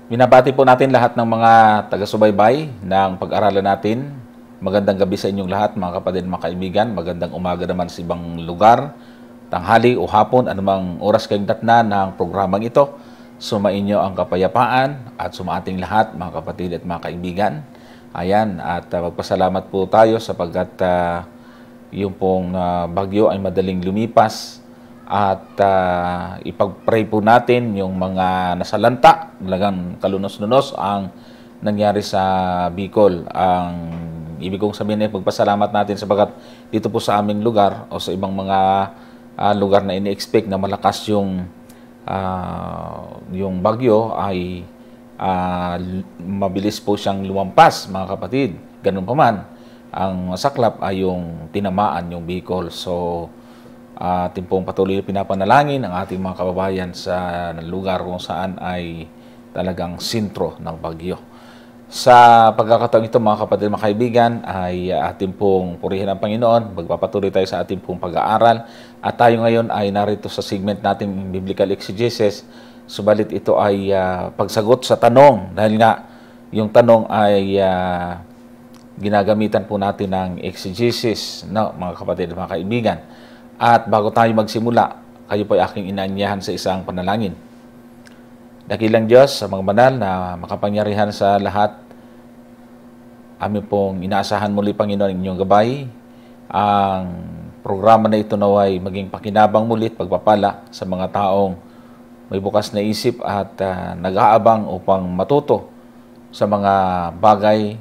Binabati po natin lahat ng mga taga-subaybay ng pag-aralan natin. Magandang gabi sa inyong lahat, mga kapatid, mga kaibigan. Magandang umaga naman sa ibang lugar, tanghali o hapon, anumang oras kayong datna ng programang ito. Sumainyo ang kapayapaan at sumaating lahat, mga kapatid at mga kaibigan. Ayan, at magpasalamat po tayo sapagkat yung pong bagyo ay madaling lumipas. At ipag-pray po natin yung mga nasalanta, talagang kalunos-lunos ang nangyari sa Bicol. Ang ibig kong sabihin ay pagpasalamat natin sapagkat dito po sa aming lugar o sa ibang mga lugar na ini-expect na malakas yung bagyo ay mabilis po siyang lumampas, mga kapatid. Ganun pa man, ang masaklap ay yung tinamaan yung Bicol. So, ating pong patuloy na pinapanalangin ang ating mga kababayan sa lugar kung saan ay talagang sentro ng bagyo. Sa pagkakataong ito, mga kapatid, mga kaibigan, ay ating pong purihin ang Panginoon. Magpapatuloy tayo sa ating pong pag-aaral. At tayo ngayon ay narito sa segment nating Biblical Exegesis. Subalit ito ay pagsagot sa tanong. Dahil nga, yung tanong ay ginagamitan po natin ng exegesis, no, mga kapatid, mga kaibigan. At bago tayo magsimula, kayo po ay aking inaanyahan sa isang panalangin. Dakilang Diyos, sa mga banal na makapangyarihan sa lahat, amin pong inaasahan muli, Panginoon, inyong gabay. Ang programa na ito naway maging pakinabang muli at pagpapala sa mga taong may bukas na isip at nag-aabang upang matuto sa mga bagay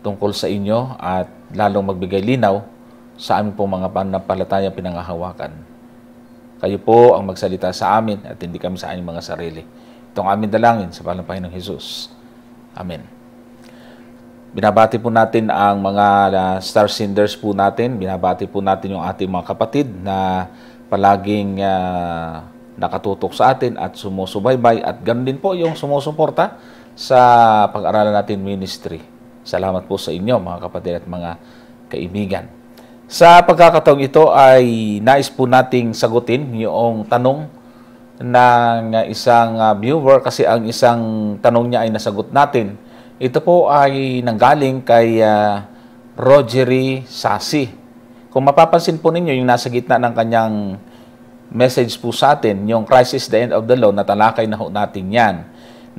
tungkol sa inyo at lalong magbigay linaw sa amin po mga pananampalataya pinangahawakan. Kayo po ang magsalita sa amin at hindi kami sa aming mga sarili. Itong amin dalangin sa pangalan ng Panginoong Hesus. Amen. Binabati po natin ang mga star senders po natin. Binabati po natin yung ating mga kapatid na palaging nakatutok sa atin at sumusubaybay. At ganoon din po yung sumusuporta sa pag-aralan natin ministry. Salamat po sa inyo, mga kapatid at mga kaibigan. Sa pagkakataong ito ay nais po nating sagutin yung tanong ng isang viewer kasi ang isang tanong niya ay nasagot natin. Ito po ay nanggaling kay Rogery Sasi. Kung mapapansin po ninyo yung nasa gitna ng kanyang message po sa atin, yung Christ is the end of the law, natalakay na ho natin yan.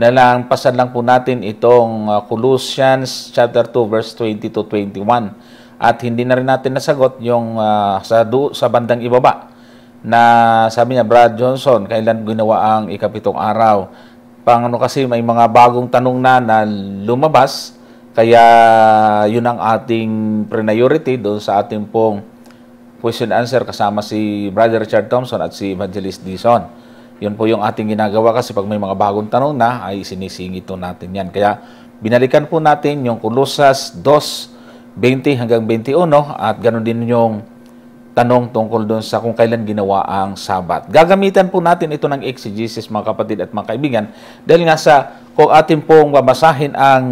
Nalampasan lang po natin itong Colossians chapter 2 verse 20 to 21. At hindi na rin natin nasagot yung sa bandang ibaba na sabi niya, Brad Johnson, kailan ginawa ang ikapitong araw? Pangano kasi may mga bagong tanong na lumabas, kaya yun ang ating priority doon sa ating pong question answer kasama si Brother Richard Thompson at si Evangelist Dison. Yun po yung ating ginagawa kasi pag may mga bagong tanong na ay sinisingit natin yan. Kaya binalikan po natin yung Colosas 2, 20 hanggang 21 at ganoon din yung tanong tungkol doon sa kung kailan ginawa ang Sabat. Gagamitan po natin ito ng exegesis, mga kapatid at mga kaibigan, dahil nga sa kung atin pong babasahin ang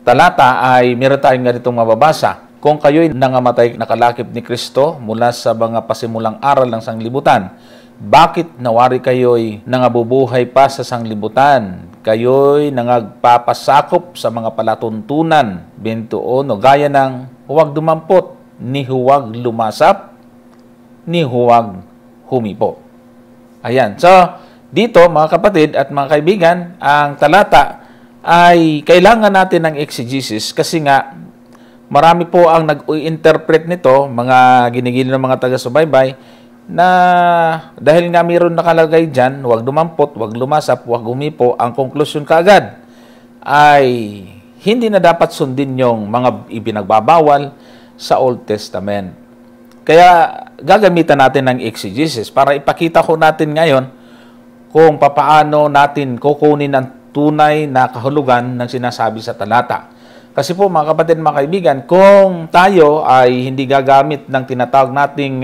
talata ay meron tayong ganitong mababasa. Kung kayo'y nangamatay nakalakip ni Kristo mula sa mga pasimulang aral ng sanglibutan, bakit nawari kayo'y nangabubuhay pa sa sanglibutan? Kayo'y nangagpapasakop sa mga palatuntunan. 21, gaya ng huwag dumampot, ni huwag lumasap, ni huwag humipo. Ayan. So, dito mga kapatid at mga kaibigan, ang talata ay kailangan natin ng exegesis kasi nga marami po ang nag-interpret nito, mga ginigil ng mga taga-subaybay, na dahil nga mayroon nakalagay dyan, huwag dumampot, huwag lumasap, huwag humipo, ang konklusyon kaagad ay hindi na dapat sundin yung mga ibinagbabawal sa Old Testament. Kaya gagamitan natin ng exegesis para ipakita ko natin ngayon kung papaano natin kukunin ang tunay na kahulugan ng sinasabi sa talata. Kasi po mga kapatid, mga kaibigan, kung tayo ay hindi gagamit ng tinatawag nating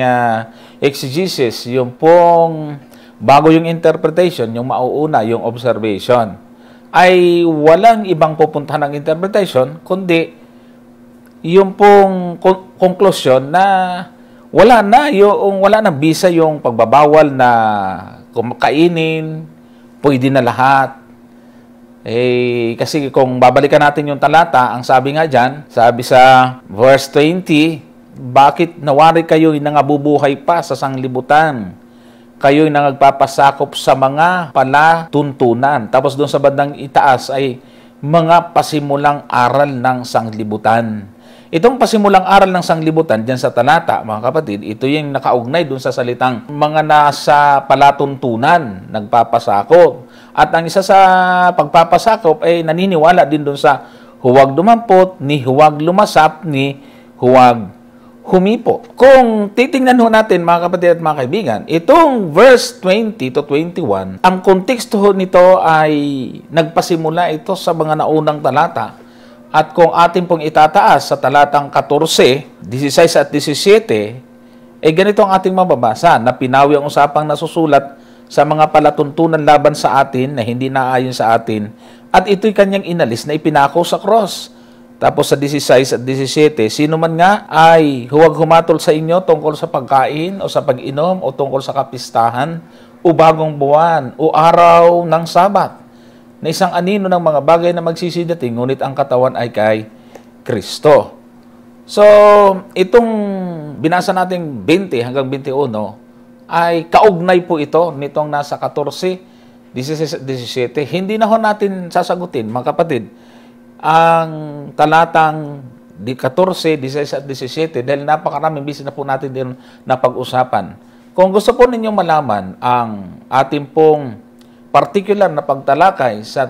exegesis, yung pong bago yung interpretation, yung mauuna, yung observation, ay walang ibang pupuntahan ng interpretation, kundi yung pong conclusion na wala na bisa yung pagbabawal na kumakainin, pwede na lahat. Kasi kung babalikan natin yung talata, ang sabi nga dyan, sabi sa verse 20, bakit nawari kayo'y nangabubuhay pa sa sanglibutan? Kayo'y nangagpapasakop sa mga palatuntunan. Tapos doon sa bandang itaas ay mga pasimulang aral ng sanglibutan. Itong pasimulang aral ng sanglibutan, dyan sa talata, mga kapatid, ito yung nakaugnay doon sa salitang mga nasa palatuntunan, nagpapasakop. At ang isa sa pagpapasakop ay naniniwala din doon sa huwag dumampot, ni huwag lumasap, ni huwag humipo. Kung titingnan ho natin, mga kapatid at mga kaibigan, itong verse 20 to 21, ang konteksto nito ay nagpasimula ito sa mga naunang talata. At kung atin pong itataas sa talatang 14, 16 at 17, ganito ang ating mababasa na pinawi ang usapang nasusulat sa mga palatuntunan laban sa atin na hindi naayon sa atin, at ito'y kanyang inalis na ipinako sa cross. Tapos sa 16 at 17, sino man nga ay huwag humatol sa inyo tungkol sa pagkain o sa pag-inom o tungkol sa kapistahan o bagong buwan o araw ng Sabat, na isang anino ng mga bagay na magsisidating, ngunit ang katawan ay kay Kristo. So, itong binasa nating 20 hanggang 21, ay kaugnay po ito nitong nasa 14, 16 at 17. Hindi na ho natin sasagutin, mga kapatid, ang talatang 14, 16 at 17 dahil napakaraming busy na po natin din na pag-usapan. Kung gusto po ninyong malaman ang ating pong particular na pagtalakay sa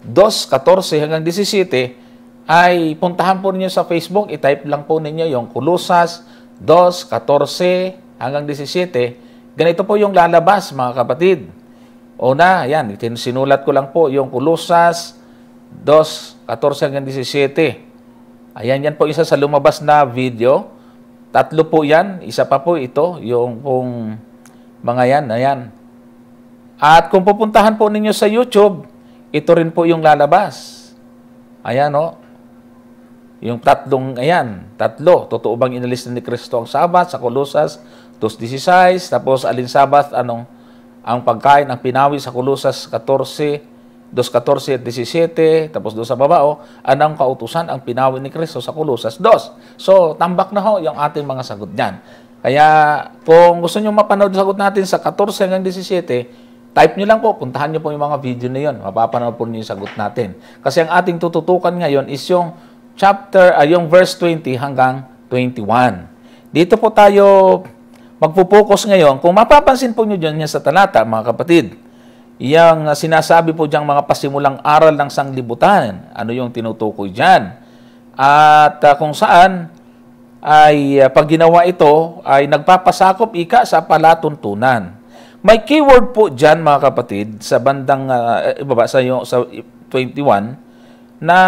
2:14 hanggang 17, ay puntahan po ninyo sa Facebook, i-type lang po ninyo yung Kolosas 2:14 hanggang 17. Ganito po yung lalabas, mga kapatid. Una, yan, sinulat ko lang po yung Kolosas 2:14 hanggang 17. Ayan, yan po isa sa lumabas na video. 3 po yan. Isa pa po ito, yung pong mga yan, ayan. At kung pupuntahan po ninyo sa YouTube, ito rin po yung lalabas. Ayan, o. Yung ayan, 3. Totoo bang inalis na ni Kristo ang Sabat sa Kolosas 2:16, tapos alin Sabat, ang pagkain, ang pinawi sa Kolosas 14, 2:14 at 17, tapos doon sa baba, anong kautusan ang pinawi ni Kristo sa Kolosas 2. So, tambak na ho yung ating mga sagot dyan. Kaya, kung gusto nyo mapanood sagot natin sa 14 hanggang 17, type nyo lang po, puntahan nyo po yung mga video na yun, mapapanood po nyo yung sagot natin. Kasi ang ating tututukan ngayon is yung yung verse 20 hanggang 21. Dito po tayo magpo-focus ngayon. Kung mapapansin po nyo dyan sa talata, mga kapatid, yung sinasabi po diyang mga pasimulang aral ng sanglibutan, ano yung tinutukoy dyan? At kung saan ay pag ginawa ito, ay nagpapasakop ika sa palatuntunan. May keyword po dyan, mga kapatid, sa bandang, ibaba sa 21, na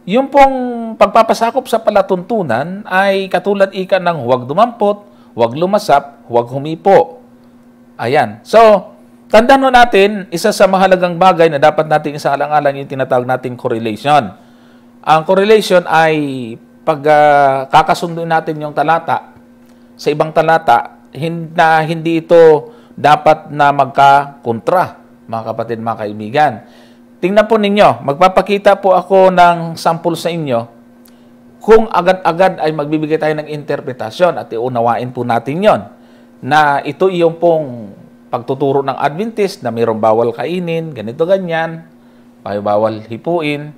yung pong pagpapasakop sa palatuntunan ay katulad ika ng huwag dumampot, huwag lumasap, huwag humipo. Ayan. So, tandaan natin, isa sa mahalagang bagay na dapat natin isaalang-alang yung tinatawag nating correlation. Ang correlation ay pag kakasunduin natin yung talata sa ibang talata, hindi ito dapat na magkakontra, mga kapatid, mga kaibigan. Tingnan po ninyo, magpapakita po ako ng sample sa inyo kung agad-agad ay magbibigay tayo ng interpretasyon at iunawain po natin yon na ito yung pong pagtuturo ng Adventist na mayroong bawal kainin, ganito ganyan, bawal hipuin,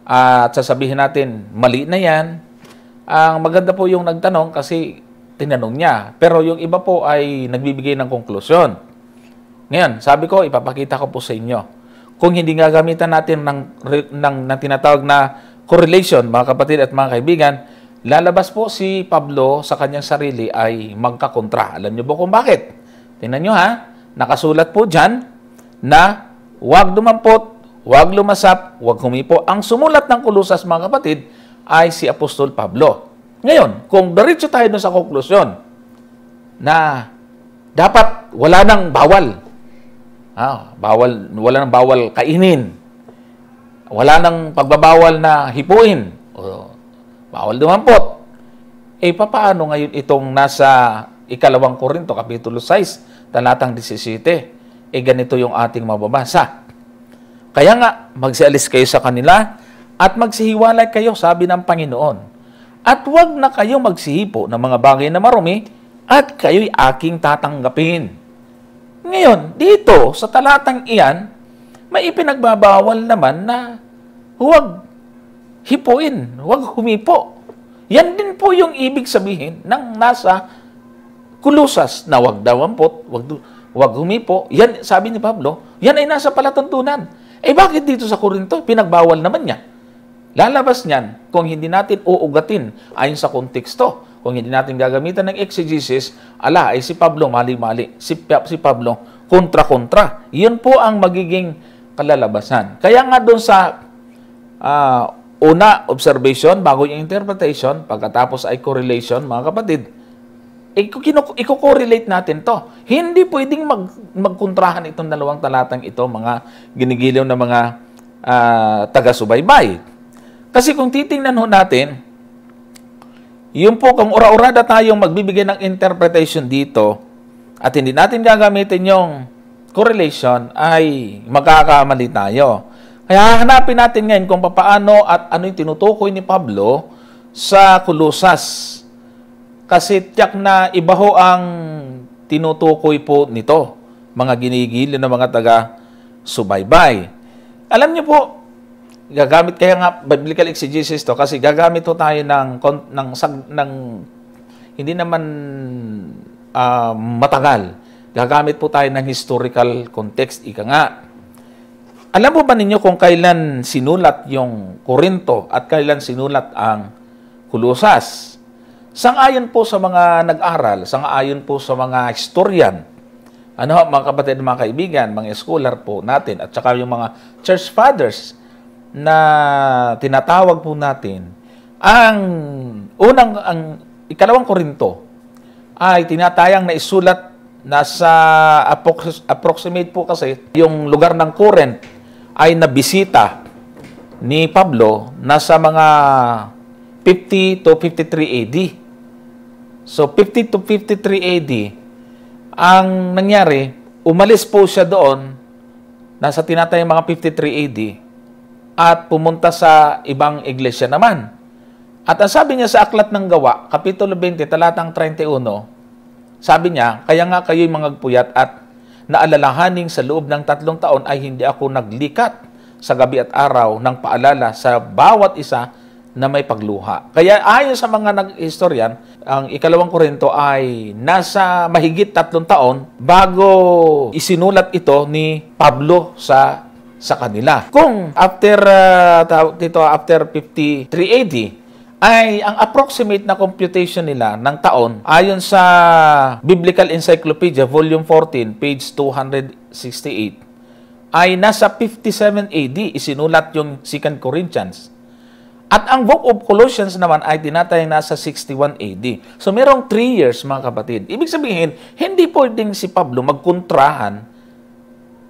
at sasabihin natin, mali na yan. Ang maganda po yung nagtanong kasi tinanong niya, pero yung iba po ay nagbibigay ng konklusyon. Ngayon, sabi ko, ipapakita ko po sa inyo. Kung hindi gagamitan natin ng tinatawag na correlation, mga kapatid at mga kaibigan, lalabas po si Pablo sa kanyang sarili ay magkakontra. Alam niyo po kung bakit? Tingnan nyo ha, nakasulat po dyan na huwag dumampot, huwag lumasap, huwag humipo. Ang sumulat ng Kolosas, mga kapatid, ay si Apostol Pablo. Ngayon, kung diretso tayo sa konklusyon na dapat wala nang bawal, wala nang bawal kainin, wala nang pagbabawal na hipuin, o bawal dumampot, papaano ngayon itong nasa 2 Korinto, Kapitulo 6, talatang 17, ganito yung ating mababasa. Kaya nga, magsialis kayo sa kanila at magsihiwalay kayo, sabi ng Panginoon. At huwag na kayong magsihipo ng mga bagay na marumi at kayo'y aking tatanggapin. Ngayon, dito sa talatang iyan, may ipinagbabawal naman na huwag hipuin, huwag humipo. Yan din po yung ibig sabihin ng nasa Kulusas na huwag dawampot, huwag humipo. Yan, sabi ni Pablo, yan ay nasa palatuntunan. Bakit dito sa Korinto, pinagbawal naman niya? Lalabas niyan kung hindi natin uugatin ayon sa konteksto. Kung hindi natin gagamitan ng exegesis, ay si Pablo mali-mali. Si Pablo kontra-kontra. Yun po ang magiging kalalabasan. Kaya nga doon sa una, observation, bago yung interpretation, pagkatapos ay correlation, mga kapatid, i-correlate natin to. Hindi pwedeng magkontrahan itong dalawang talatang ito, mga ginigiliw na mga taga-subaybay. Kasi kung titingnan ho natin, yung po kung ura-urada tayong magbibigay ng interpretation dito at hindi natin gagamitin yung correlation, ay magkakamali tayo. Kaya hanapin natin ngayon kung paano at ano yung tinutukoy ni Pablo sa Kulusas. Kasi tiyak na iba ho ang tinutukoy po nito, mga ginigiliw na mga taga-subaybay. Alam niyo po, gagamit kaya nga biblical exegesis to kasi gagamit to tayo ng hindi naman matagal. Gagamit po tayo ng historical context. Ika nga. Alam mo ba ninyo kung kailan sinulat yung Korinto at kailan sinulat ang Kulusas? Sang-ayon po sa mga nag-aral, sang-ayon po sa mga historian, mga kapatid, mga kaibigan, mga scholar po natin, at saka yung mga church fathers na tinatawag po natin, ang ikalawang Korinto ay tinatayang na isulat nasa approximate po kasi yung lugar ng Corinth ay nabisita ni Pablo nasa mga 50 to 53 AD. So 50 to 53 AD, ang nangyari, umalis po siya doon, nasa tinatayang mga 53 AD, at pumunta sa ibang iglesia naman. At ang sabi niya sa Aklat ng Gawa, Kapitulo 20, talatang 31, sabi niya, kaya nga kayo'y mangagpuyat at naalalahaning sa loob ng 3 taon ay hindi ako naglikat sa gabi at araw ng paalala sa bawat isa na may pagluha. Kaya ayon sa mga nag-historian, ang ikalawang Korinto ay nasa mahigit 3 taon bago isinulat ito ni Pablo sa kanila. Kung after 53 AD, ay ang approximate na computation nila ng taon, ayon sa Biblical Encyclopedia, Volume 14, page 268, ay nasa 57 AD isinulat yung 2 Corinthians. At ang Book of Colossians naman ay tinatayang nasa 61 AD. So, merong 3 years, mga kapatid. Ibig sabihin, hindi pwedeng si Pablo magkontrahan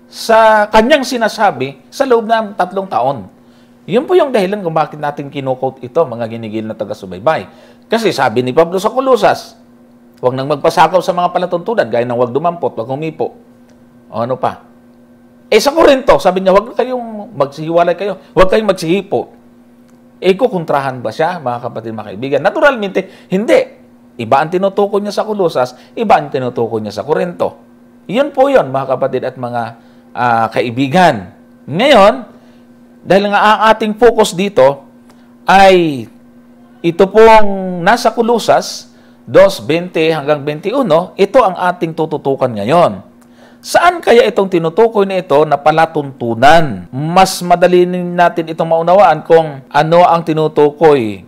sa kanyang sinasabi sa loob ng 3 taon. Yun po yung dahilan kung bakit natin kinukot ito, mga ginigil na taga-subaybay. Kasi sabi ni Pablo sa Kolosas, huwag nang magpasakaw sa mga palatuntunan, gaya ng huwag dumampot, huwag humipo. O ano pa? Sa Korinto, sabi niya, huwag kayong magsihiwalay kayo, huwag kayong magsihipo. Kukontrahan ba siya, mga kapatid, mga kaibigan? Naturalmente, hindi. Iba ang tinutukoy niya sa Kolosas, iba ang tinutukoy niya sa Korinto. Yun po yun, mga kapatid at mga kaibigan. Ngayon, dahil nga ang ating focus dito ay ito pong nasa Kolosas 2:20 hanggang 21, ito ang ating tututukan ngayon. Saan kaya itong tinutukoy na ito na palatuntunan? Mas madali natin itong maunawaan kung ano ang tinutukoy,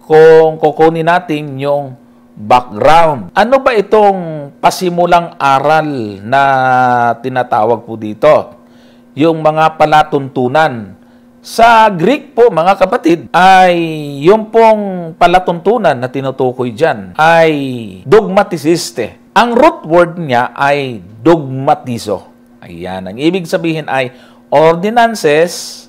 kung kukunin natin yung background. Ano ba itong pasimulang aral na tinatawag po dito? Yung mga palatuntunan. Sa Greek po, mga kapatid, ay yung pong palatuntunan na tinutukoy dyan ay dogmatisiste. Ang root word niya ay dogmatizo. Ayan. Ang ibig sabihin ay ordinances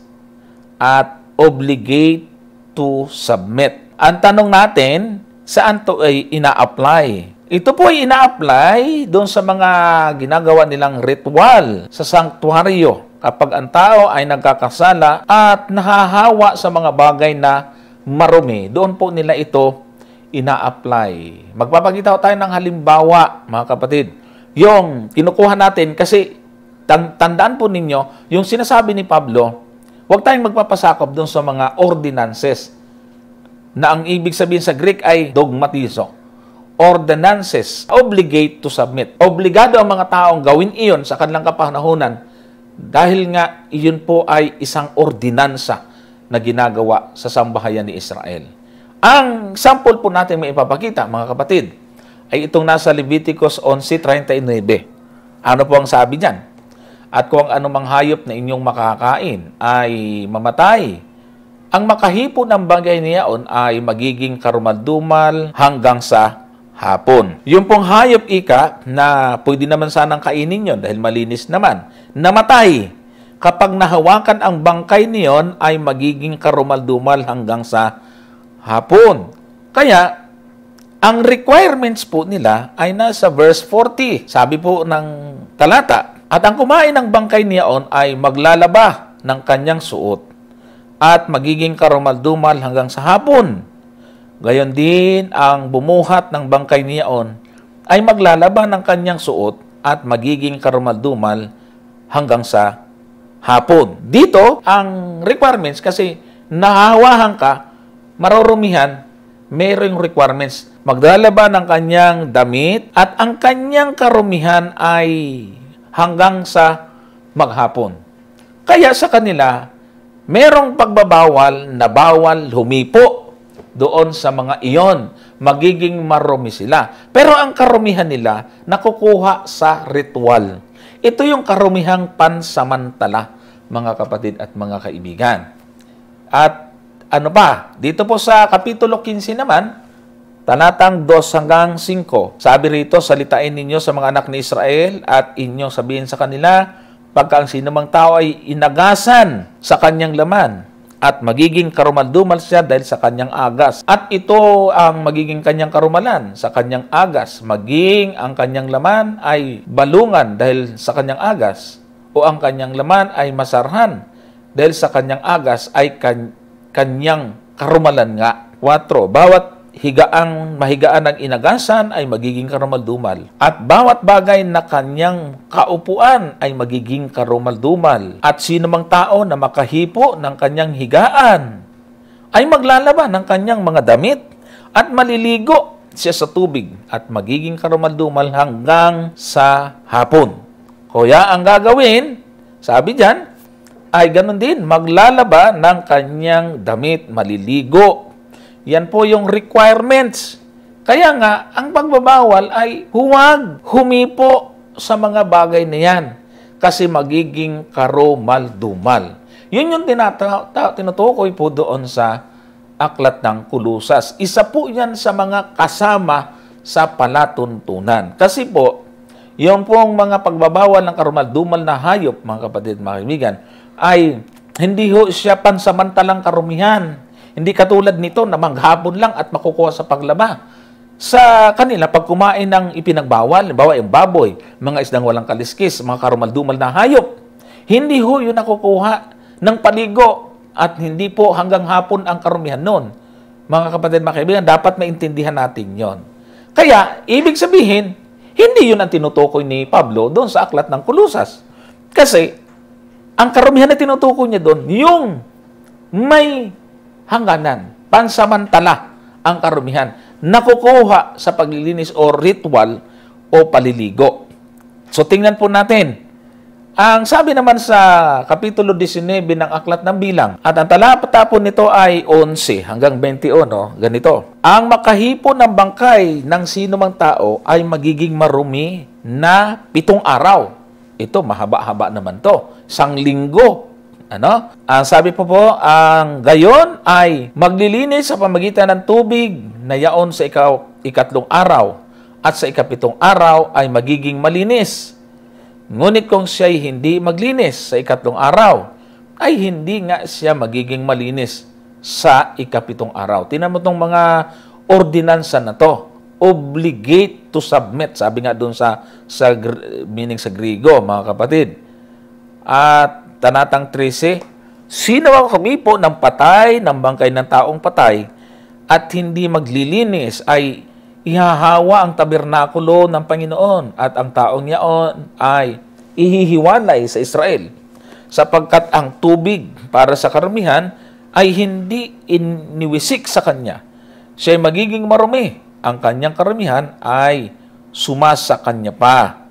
at obligate to submit. Ang tanong natin, saan to ay ina-apply? Ito po ay ina-apply doon sa mga ginagawa nilang ritual sa sanktuaryo. kapag ang tao ay nagkakasala at nahahawa sa mga bagay na marumi, doon po nila ito ina-apply. Magpapakita tayo ng halimbawa, mga kapatid. Yung kinukuha natin kasi tandaan po ninyo, yung sinasabi ni Pablo, huwag tayong magpapasakop doon sa mga ordinances na ang ibig sabihin sa Greek ay dogmatizo. Ordinances, obligate to submit. Obligado ang mga taong gawin iyon sa kanilang kapanahunan dahil nga iyon po ay isang ordinansa na ginagawa sa sambahayan ni Israel. Ang sample po natin may ipapakita, mga kapatid, ay itong nasa Leviticus 11:39. Ano po ang sabi diyan? At kung anumang hayop na inyong makakain ay mamatay, ang makahipo ng bagay niyaon ay magiging karumaldumal hanggang sa hapon. Yung pong hayop na pwede naman sanang kainin yon dahil malinis naman, namatay. Kapag nahawakan ang bangkay niyon ay magiging karumaldumal hanggang sa hapon. Kaya, ang requirements po nila ay nasa verse 40. Sabi po ng talata, at ang kumain ng bangkay niyaon ay maglalaba ng kanyang suot at magiging karumaldumal hanggang sa hapon. Gayon din, ang bumuhat ng bangkay niyaon ay maglalaba ng kanyang suot at magiging karumaldumal hanggang sa hapon. Dito, ang requirements, kasi nahahawahan ka, marurumihan, mayroong requirements. Maglalaba ng kanyang damit at ang kanyang karumihan ay hanggang sa maghapon. Kaya sa kanila, merong pagbabawal na bawal humipo doon sa mga iyon. Magiging marumi sila. Pero ang karumihan nila, nakukuha sa ritual. Ito yung karumihang pansamantala, mga kapatid at mga kaibigan. At ano pa? Dito po sa Kapitulo 15 naman, talatang 2 hanggang 5. Sabi rito, salitain ninyo sa mga anak ni Israel at inyong sabihin sa kanila, pagka ang sinumang tao ay inagasan sa kanyang laman, at magiging karumaldumal siya dahil sa kanyang agas. At ito ang magiging kanyang karumalan sa kanyang agas. Maging ang kanyang laman ay balungan dahil sa kanyang agas. O ang kanyang laman ay masarhan dahil sa kanyang agas ay kanyang karumalan nga. 4. Bawat mahigaan ng inagasan ay magiging karumaldumal. At bawat bagay na kanyang kaupuan ay magiging karumaldumal. At sino mang tao na makahipo ng kanyang higaan ay maglalaba ng kanyang mga damit at maliligo siya sa tubig at magiging karumaldumal hanggang sa hapon. Kaya ang gagawin, sabi diyan, ay ganun din, maglalaba ng kanyang damit, maliligo. Yan po yung requirements. Kaya nga, ang pagbabawal ay huwag humipo sa mga bagay na yan kasi magiging karumaldumal. Yun yung tinutukoy po doon sa Aklat ng Kulusas. Isa po yan sa mga kasama sa palatuntunan. Kasi po, yung pong mga pagbabawal ng karumaldumal na hayop, mga kapatid, mga kaibigan, ay hindi ho siya pansamantalang karumihan. Hindi katulad nito na maghapon lang at makukuha sa paglaba. Sa kanila, pag kumain ng ipinagbawal, bawa yung baboy, mga isdang walang kaliskis, mga karumaldumal na hayop, hindi ho yun nakukuha ng paligo at hindi po hanggang hapon ang karumihan nun. Mga kapatid, mga kaibigan, dapat maintindihan natin yon. Kaya, ibig sabihin, hindi yun ang tinutukoy ni Pablo doon sa Aklat ng Kulusas. Kasi, ang karumihan na tinutukoy niya doon, yung may hangganan, pansamantala ang karumihan, nakukuha sa paglilinis o ritual o paliligo. So, tingnan po natin. Ang sabi naman sa Kapitulo 19 ng Aklat ng Bilang, at ang talata po nito ay 11 hanggang 21, ganito. Ang makahipo ng bangkay ng sinumang tao ay magiging marumi na 7 araw. Ito, mahaba-haba naman to. 1 linggo. Ang sabi po, ang gayon ay maglilinis sa pamagitan ng tubig na yaon sa ikatlong araw at sa ikapitong araw ay magiging malinis. Ngunit kung siya'y hindi maglinis sa ikatlong araw, ay hindi nga siya magiging malinis sa ikapitong araw. Tingnan mo itong mga ordinansa na to. Obligate to submit. Sabi nga doon sa meaning sa Griego, mga kapatid. At Tanatang 13, sino ang humipo ng patay, ng bangkay ng taong patay, at hindi maglilinis ay ihahawa ang tabernakulo ng Panginoon at ang taong yaon ay ihihiwalay sa Israel. Sapagkat ang tubig para sa karamihan ay hindi iniwisik sa kanya. Siya ay magiging marumi. Ang kanyang karamihan ay sumasa kanya pa.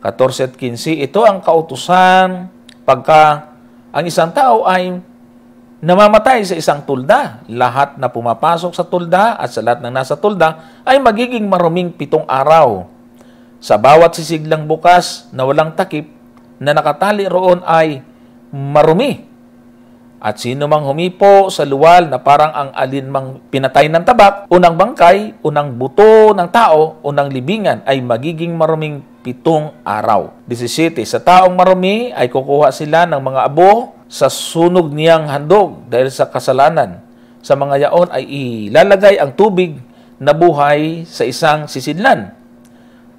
14 at 15, ito ang kautusan pagka ang isang tao ay namamatay sa isang tulda. Lahat na pumapasok sa tulda at sa lahat ng nasa tulda ay magiging maruming 7 araw. Sa bawat sisiglang bukas na walang takip na nakatali roon ay marumi. At sino mang humipo sa luwal na parang ang alinmang pinatay ng tabak, unang bangkay, unang buto ng tao, unang libingan ay magiging maruming 7 araw. 17. Sa taong marumi ay kukuha sila ng mga abo sa sunog niyang handog dahil sa kasalanan. Sa mga yaon ay ilalagay ang tubig na buhay sa isang sisidlan.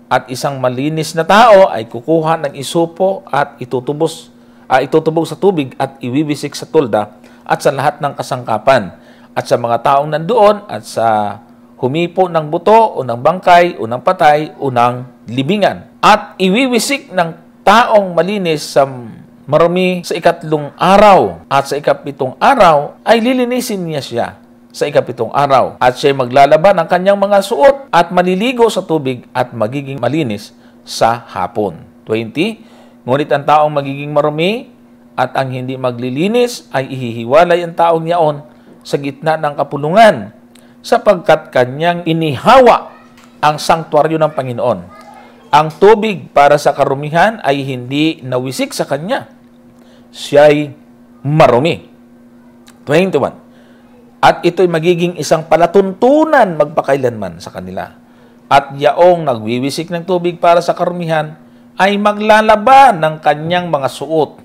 At isang malinis na tao ay kukuha ng isupo at itutubog sa tubig at iwiwisik sa tulda at sa lahat ng kasangkapan. At sa mga taong nandoon at sa humipo ng buto, unang bangkay, unang patay, unang libingan. At iwiwisik ng taong malinis sa marumi sa 3 araw. At sa 7 araw ay lilinisin niya siya sa 7 araw. At siya maglalaban ng kanyang mga suot at maliligo sa tubig at magiging malinis sa hapon. 20. Ngunit ang taong magiging marumi at ang hindi maglilinis ay ihihiwalay ang taong yaon sa gitna ng kapulungan sapagkat kanyang inihawa ang sanktuaryo ng Panginoon. Ang tubig para sa karumihan ay hindi nawisik sa kanya. Siya'y marumi. 21. At ito'y magiging isang palatuntunan magpakailanman sa kanila. At yaong nagwiwisik ng tubig para sa karumihan ay maglalaban ng kanyang mga suot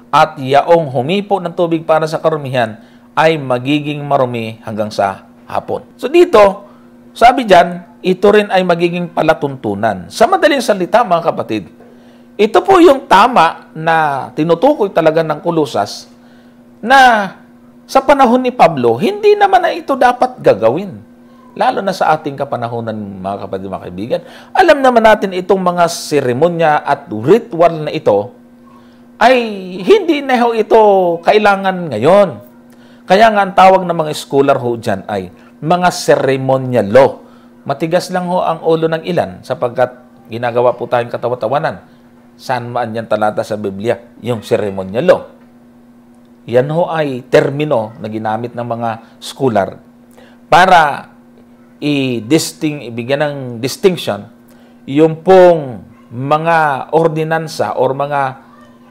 at yaong humipo ng tubig para sa karumihan ay magiging marumi hanggang sa hapon. So dito, sabi dyan, ito rin ay magiging palatuntunan. Sa madaling salita, mga kapatid, ito po yung tama na tinutukoy talaga ng Kolosas na sa panahon ni Pablo, hindi naman na ito dapat gagawin. Lalo na sa ating kapanahonan, mga kapatid, mga kaibigan. Alam naman natin itong mga seremonya at ritual na ito ay hindi na ito kailangan ngayon. Kaya nga ang tawag ng mga scholar ho dyan ay mga ceremonial law. Matigas lang ho ang ulo ng ilan sapagkat ginagawa po tayong katawa-tawanan. Saan man yan talata sa Biblia? Yung ceremonial law. Yan ho ay termino na ginamit ng mga scholar para ibigyan ng distinction yung pong mga ordinansa or mga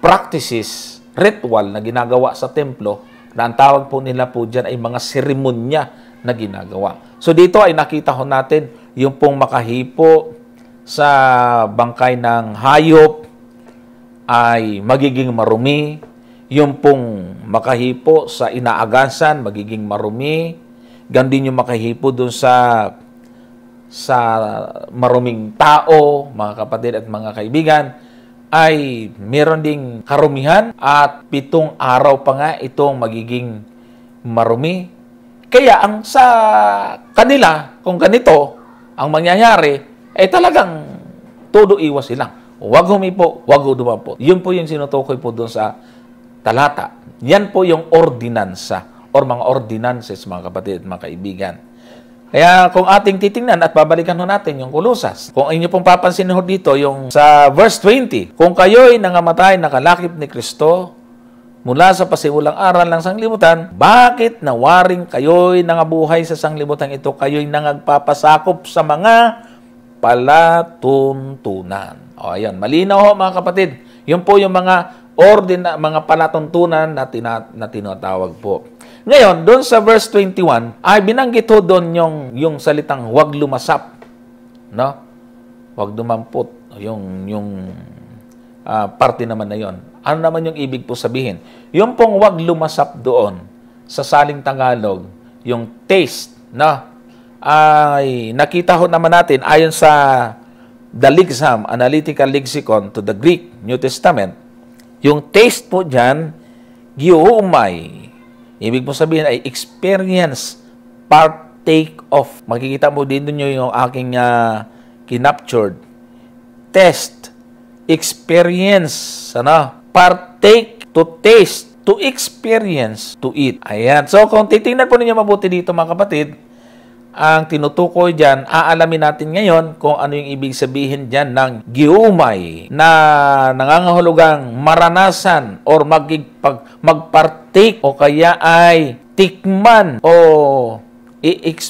practices, ritual na ginagawa sa templo na ang tawag po nila po dyan ay mga seremonya na ginagawa. So dito ay nakita ho natin yung pong makahipo sa bangkay ng hayop ay magiging marumi, yung pong makahipo sa inaagasan magiging marumi, ganun din yung makahipo doon sa maruming tao, mga kapatid at mga kaibigan, ay meron ding karumihan at 7 araw pa nga itong magiging marumi. Kaya ang sa kanila, kung ganito ang mangyayari, ay talagang todo iwas silang. Huwag humipo, huwag dumampot. Yun po yung sinutukoy po doon sa talata. Yan po yung ordinansa or mga ordinances, mga kapatid at mga kaibigan. Kaya kung ating titingnan at babalikan ho natin yung Kolosas, kung inyo pong papansin ho dito, yung sa verse 20, kung kayo'y nangamatay nakalakip ni Kristo mula sa pasimulang aral ng sanglibutan, bakit nawaring kayo'y nangabuhay sa sanglibutan ito, kayo'y nangagpapasakop sa mga palatuntunan. O, ayan, malinaw ho mga kapatid. Yun po yung mga mga palatuntunan na tinatawag po. Ngayon, doon sa verse 21, ay binanggit ho doon yung salitang huwag lumasap. No? Huwag dumampot. Yung parte naman na yon. Ano naman yung ibig po sabihin? Yung pong huwag lumasap doon, sa saling Tagalog, yung taste, no? Ay nakita ho naman natin, ayon sa The Lexham Analytical Lexicon to the Greek New Testament, Yung taste po dyan, giumay. Ibig po sabihin ay experience, partake of. Makikita mo din nyo yung aking kinaptured. Test, experience, partake, to taste, to experience, to eat. Ayan. So, kung titingnan po ninyo mabuti dito mga kapatid, ang tinutukoy dyan, aalamin natin ngayon kung ano yung ibig sabihin dyan ng giumay na nangangahulugang maranasan or magpartake o kaya ay tikman o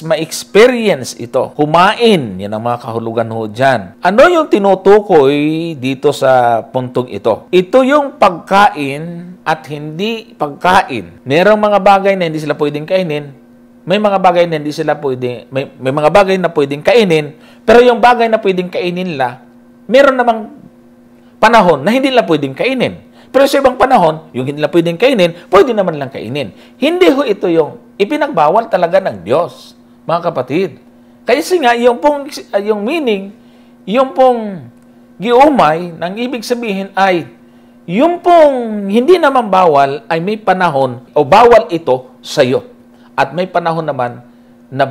ma-experience ito. Kumain. Yan ang mga kahulugan ho dyan. Ano yung tinutukoy dito sa puntong ito? Ito yung pagkain at hindi pagkain. Merong mga bagay na hindi sila pwedeng kainin. May mga bagay na hindi sila pwedeng, may mga bagay na pwedeng kainin, pero yung bagay na pwedeng kainin nila, meron namang panahon na hindi nila pwedeng kainin. Pero sa ibang panahon, yung hindi nila pwedeng kainin, pwede naman lang kainin. Hindi ho ito yung ipinagbawal talaga ng Diyos, mga kapatid. Kasi nga, yung meaning, yung pong giumay, nang ibig sabihin ay, yung pong hindi naman bawal ay may panahon o bawal ito sa iyo. At may panahon naman na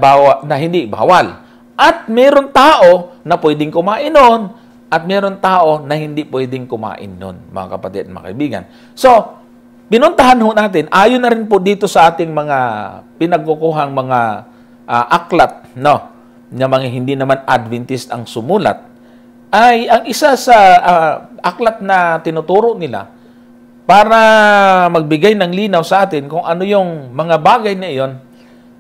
hindi bawal. At meron tao na pwedeng kumain nun, at meron tao na hindi pwedeng kumain nun, mga kapatid at mga kaibigan. So, pinuntahan ho natin, ayon na rin po dito sa ating mga pinagkukuhang mga aklat, na mga hindi naman Adventist ang sumulat, ay ang isa sa aklat na tinuturo nila para magbigay ng linaw sa atin kung ano yung mga bagay na iyon,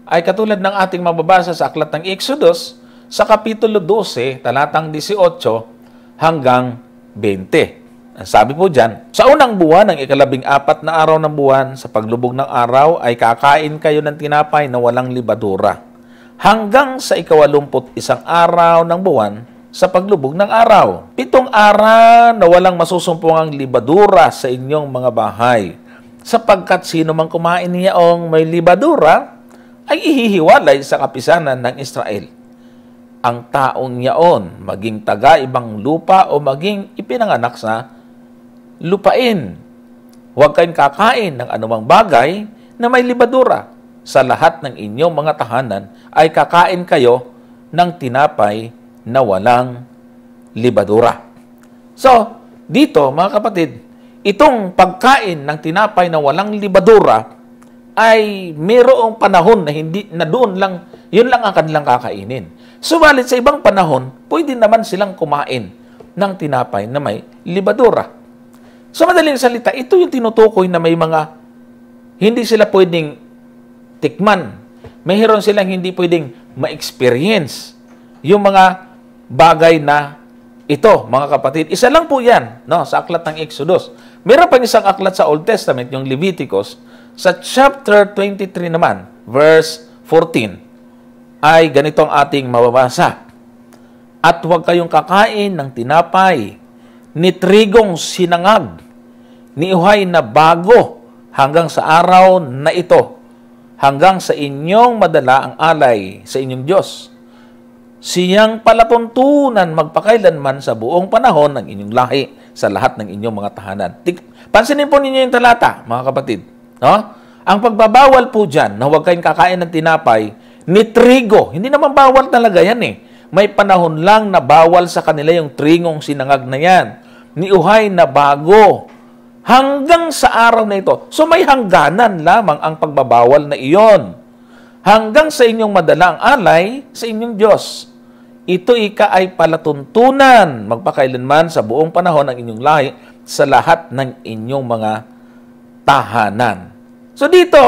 ay katulad ng ating mababasa sa aklat ng Exodus, sa Kapitulo 12, talatang 18 hanggang 20. Ang sabi po dyan, sa unang buwan ng 14 na araw ng buwan, sa paglubog ng araw, ay kakain kayo ng tinapay na walang libadura. Hanggang sa 81 araw ng buwan, sa paglubog ng araw. 7 araw na walang masusumpungang libadura sa inyong mga bahay. Sapagkat sino mang kumain niyaong may libadura, ay ihihiwalay sa kapisanan ng Israel. Ang taong yaon, maging taga-ibang lupa o maging ipinanganak sa lupain. Huwag kayong kakain ng anumang bagay na may libadura. Sa lahat ng inyong mga tahanan ay kakain kayo ng tinapay na walang libadura. So, dito mga kapatid, itong pagkain ng tinapay na walang libadura ay mayroong panahon na hindi na doon lang, yun lang ang kanilang kakainin. Subalit sa ibang panahon, pwede naman silang kumain ng tinapay na may libadura. Sa madaling salita, ito yung tinutukoy na may mga hindi sila pwedeng tikman. Mayroon silang hindi pwedeng ma-experience. Yung mga bagay na ito, mga kapatid. Isa lang po yan, sa aklat ng Exodus. Meron pang isang aklat sa Old Testament, yung Leviticus. Sa chapter 23 naman, verse 14, ay ganitong ating mababasa. At huwag kayong kakain ng tinapay, ni trigong sinangag, ni uhay na bago, hanggang sa araw na ito, hanggang sa inyong madala ang alay sa inyong Diyos. Siyang palatuntunan magpakailanman sa buong panahon ng inyong lahi sa lahat ng inyong mga tahanan. Pansinin po ninyo yung talata, mga kapatid. Ang pagbabawal po dyan na huwag kayong kakain ng tinapay ni trigo. Hindi naman bawal talaga yan eh. May panahon lang na bawal sa kanila yung tringong sinangag na yan. Ni uhay na bago. Hanggang sa araw na ito. So may hangganan lamang ang pagbabawal na iyon. Hanggang sa inyong madala ang alay sa inyong Diyos. Ito ay palatuntunan magpakailanman sa buong panahon ng inyong lahi sa lahat ng inyong mga tahanan. So dito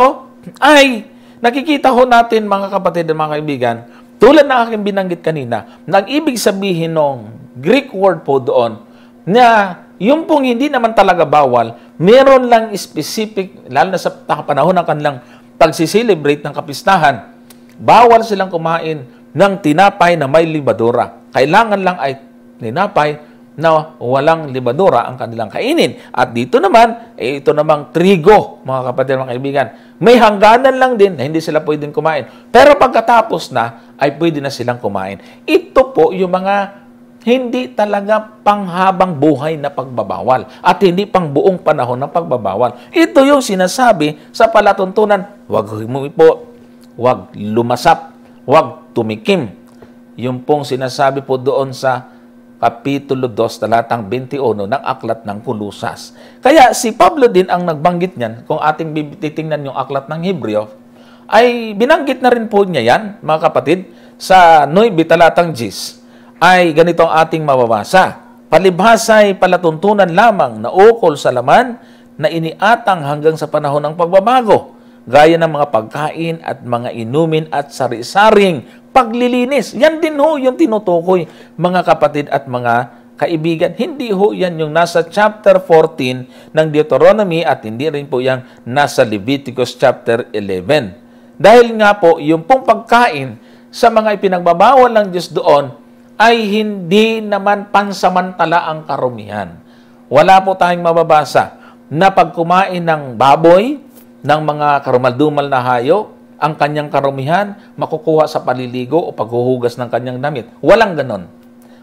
ay nakikita ho natin mga kapatid at mga kaibigan, tulad na aking binanggit kanina, na ang ibig sabihin ng Greek word po doon na yung pong hindi naman talaga bawal, meron lang specific, lalo na sa panahon ng kanilang pagsiselebrate ng kapistahan, bawal silang kumain ng tinapay na may libadura. Kailangan lang ay tinapay na walang libadura ang kanilang kainin. At dito naman, ito namang trigo, mga kapatid, mga kaibigan. May hangganan lang din na hindi sila pwedeng kumain. Pero pagkatapos na, ay pwede na silang kumain. Ito po yung mga hindi talaga panghabang buhay na pagbabawal at hindi pang buong panahon ng pagbabawal. Ito yung sinasabi sa palatuntunan, huwag humipo, huwag lumasap, huwag tumikim. Yung pong sinasabi po doon sa Kapitulo 2, talatang 21 ng Aklat ng Kulusas. Kaya si Pablo din ang nagbanggit niyan, kung ating titingnan yung Aklat ng Hebreo, ay binanggit na rin po niya yan, mga kapatid, sa 9 talatang 10, ay ganito ang ating mababasa. Palibhasa'y palatuntunan lamang na ukol sa laman na iniatang hanggang sa panahon ng pagbabago, gaya ng mga pagkain at mga inumin at sari-saring paglilinis. Yan din ho yung tinutukoy, mga kapatid at mga kaibigan. Hindi ho yan yung nasa chapter 14 ng Deuteronomy at hindi rin po yung nasa Leviticus chapter 11. Dahil nga po, yung pong pagkain sa mga ipinagbabawal ng Diyos doon ay hindi naman pansamantala ang karumihan. Wala po tayong mababasa na pag kumain ng baboy, ng mga karumaldumal na hayop, ang kanyang karumihan makukuha sa paliligo o paghuhugas ng kanyang damit. Walang ganon.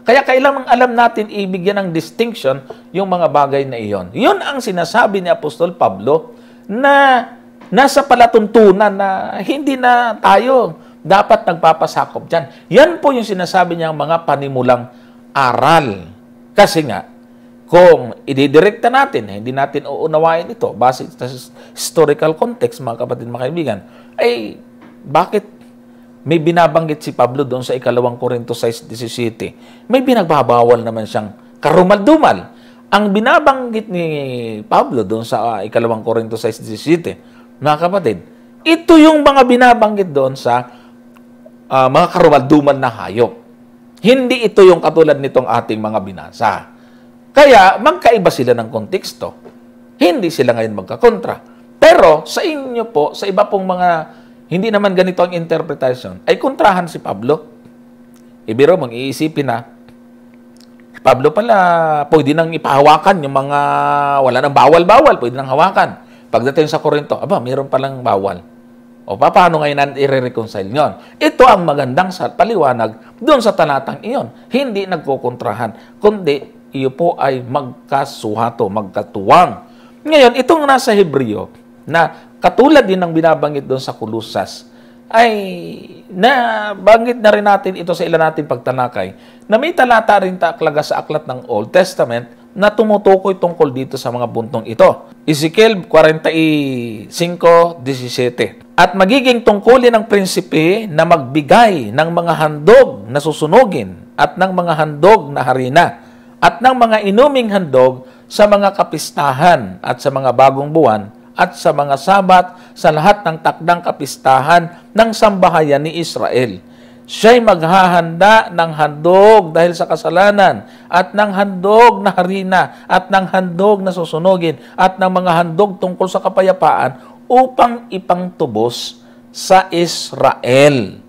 Kaya kailangan alam natin ibigyan ng distinction yung mga bagay na iyon. Yun ang sinasabi ni Apostol Pablo na nasa palatuntunan na hindi na tayo dapat nagpapasakop dyan. Yan po yung sinasabi niya mga panimulang aral. Kasi nga, kung ididirekta natin, hindi natin uunawain ito, base sa historical context, mga kapatid, mga kaibigan, ay bakit may binabanggit si Pablo doon sa 2 Korinto 6:17? May binagbabawal naman siyang karumal-dumal. Ang binabanggit ni Pablo doon sa 2 Korinto 6:17, mga kapatid, ito yung mga binabanggit doon sa mga karumal-dumal na hayop. Hindi ito yung katulad nitong ating mga binasa. Kaya magkaiba sila ng konteksto. Hindi sila ngayon magkakontra. Pero sa inyo po, sa iba pong mga hindi naman ganito ang interpretation, ay kontrahan si Pablo. Ibiro mong iisipin na, Pablo pala, pwede nang ipahawakan yung mga wala nang bawal-bawal, pwede nang hawakan. Pagdating sa Korinto, mayroon palang bawal. O paano ngayon i-reconcile nyon? Ito ang magandang paliwanag doon sa talatang iyon. Hindi nagkukontrahan, kundi iyo po ay magkasuhato, magkatuwang. Ngayon, itong nasa Hebreo, na katulad din ng binabanggit doon sa Kulusas, ay nabanggit na rin natin ito sa ilan natin pagtalakay, na may talata rin talaga sa aklat ng Old Testament na tumutukoy tungkol dito sa mga buntong ito. Ezekiel 45:17. At magiging tungkulin ng prinsipe na magbigay ng mga handog na susunugin at ng mga handog na harina at ng mga inuming handog sa mga kapistahan at sa mga bagong buwan at sa mga sabat sa lahat ng takdang kapistahan ng sambahayan ni Israel. Siya'y maghahanda ng handog dahil sa kasalanan at ng handog na harina at ng handog na susunugin at ng mga handog tungkol sa kapayapaan upang ipangtubos sa Israel.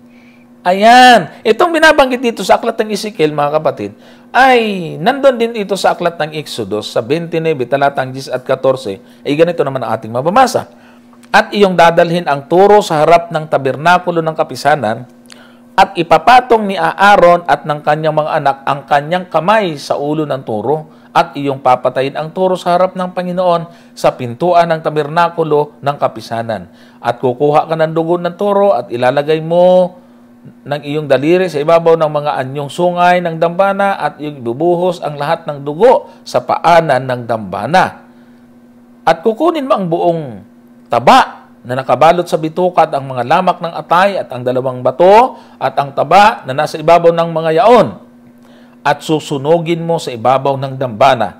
Ayan. Itong binabanggit dito sa aklat ng Ezekiel, mga kapatid, ay nandun din ito sa aklat ng Exodus sa 29, talatang 10 at 14. Ay ganito naman ang ating mababasa. At iyong dadalhin ang turo sa harap ng tabernakulo ng kapisanan at ipapatong ni Aaron at ng kanyang mga anak ang kanyang kamay sa ulo ng turo at iyong papatayin ang turo sa harap ng Panginoon sa pintuan ng tabernakulo ng kapisanan. At kukuha ka ng dugo ng turo at ilalagay mo ng iyong daliri sa ibabaw ng mga anyong sungay ng dambana at iyong ibubuhos ang lahat ng dugo sa paanan ng dambana. At kukunin mo ang buong taba na nakabalot sa bituka at ang mga lamak ng atay at ang dalawang bato at ang taba na nasa ibabaw ng mga yaon at susunugin mo sa ibabaw ng dambana.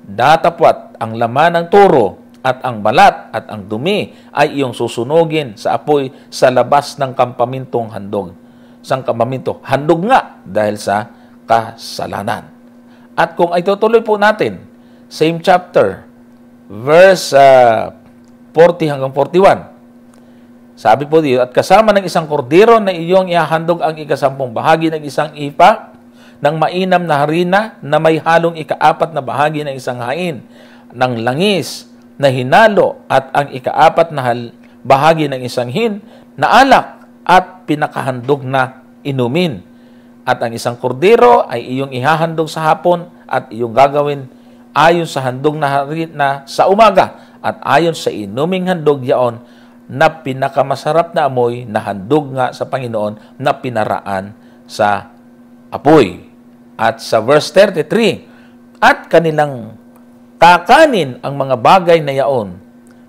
Datapwat ang laman ng turo at ang balat at ang dumi ay iyong susunugin sa apoy sa labas ng kampamintong handog. Sang kampaminto, handog nga dahil sa kasalanan. At kung ay tutuloy po natin, same chapter, verse 40 hanggang 41. Sabi po dito, at kasama ng isang kordero na iyong ihahandog ang ikasampung bahagi ng isang ipa ng mainam na harina na may halong ikaapat na bahagi ng isang hain ng langis na hinalo at ang ikaapat na bahagi ng isang hin na alak at pinakahandog na inumin At ang isang kordero ay iyong ihahandog sa hapon at iyong gagawin ayon sa handog na sa umaga at ayon sa inuming handog yaon na pinakamasarap na amoy na handog nga sa Panginoon na pinaraan sa apoy. At sa verse 33, at kanilang kakanin ang mga bagay na yaon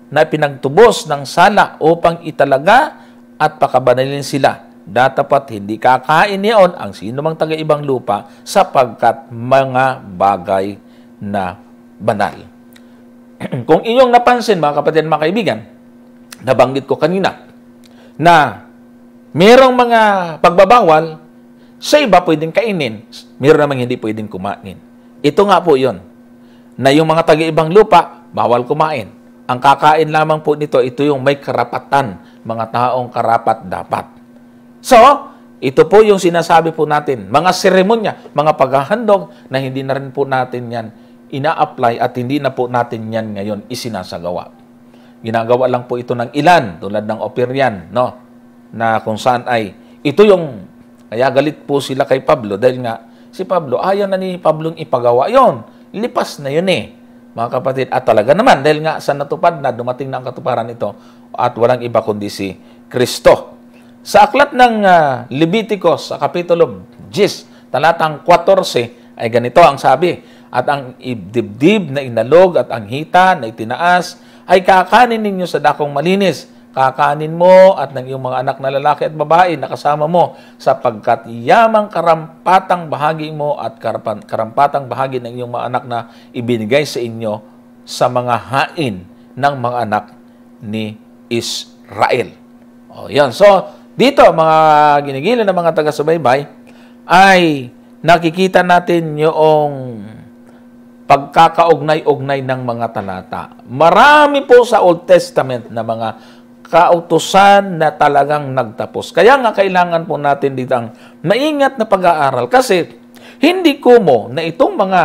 na pinagtubos ng sala upang italaga at pakabanalin sila. Datapat hindi kakain niyaon ang sino mang taga-ibang lupa sapagkat mga bagay na banal. Kung inyong napansin, mga kapatid, mga kaibigan, nabanggit ko kanina na mayroong mga pagbabawal, sa iba pwedeng kainin, mayroon namang hindi pwedeng kumain. Ito nga po yun, na yung mga taga-ibang lupa, bawal kumain. Ang kakain lamang po nito, ito yung may karapatan, mga taong karapat dapat. So, ito po yung sinasabi po natin, mga seremonya, mga paghahandog na hindi na rin po natin yan ina-apply at hindi na po natin yan ngayon isinasagawa. Ginagawa lang po ito ng ilan, tulad ng Operian, no? Na kung saan ay, ito yung, kaya galit po sila kay Pablo dahil nga, si Pablo, ayaw na ni Pablong ipagawa yon. Lipas na yun eh, mga kapatid. At talaga naman, dahil nga sa natupad na, dumating na ang katuparan ito at walang iba kundi si Kristo. Sa aklat ng Leviticus, sa Kapitulo 10, talatang 14, ay ganito ang sabi, at ang dibdib na inalog at ang hita na itinaas ay kakanin ninyo sa dakong malinis. Kakanin mo at ng iyong mga anak na lalaki at babae na kasama mo sapagkat yamang karampatang bahagi mo at karampatang bahagi ng iyong mga anak na ibinigay sa inyo sa mga hain ng mga anak ni Israel. O yan. So, dito, mga ginigilan ng mga taga-subaybay, ay nakikita natin yung pagkakaugnay-ugnay ng mga talata. Marami po sa Old Testament na mga kautusan na talagang nagtapos. Kaya nga kailangan po natin dito ang maingat na pag-aaral kasi hindi kumo na itong mga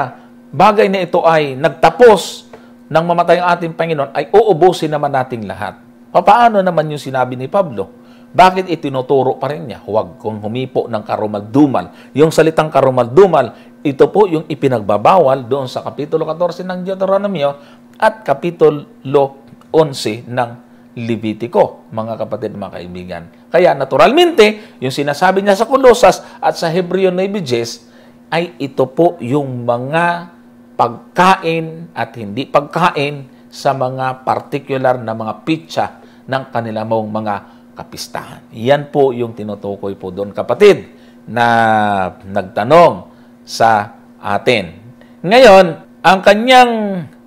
bagay na ito ay nagtapos ng mamatay ang ating Panginoon ay uubusin naman nating lahat. Paano naman yung sinabi ni Pablo? Bakit itinuturo pa rin niya? Huwag kong humipo ng karumaldumal. Yung salitang karumaldumal, ito po yung ipinagbabawal doon sa Kapitulo 14 ng Deuteronomio at Kapitulo 11 ng Levitico, mga kapatid, mga kaibigan. Kaya naturalmente, yung sinasabi niya sa Colosas at sa Hebreo 9:10 ay ito po yung mga pagkain at hindi pagkain sa mga particular na mga pitsa ng kanilang mga kapistahan. Yan po yung tinutukoy po doon, kapatid, na nagtanong sa atin. Ngayon, ang kanyang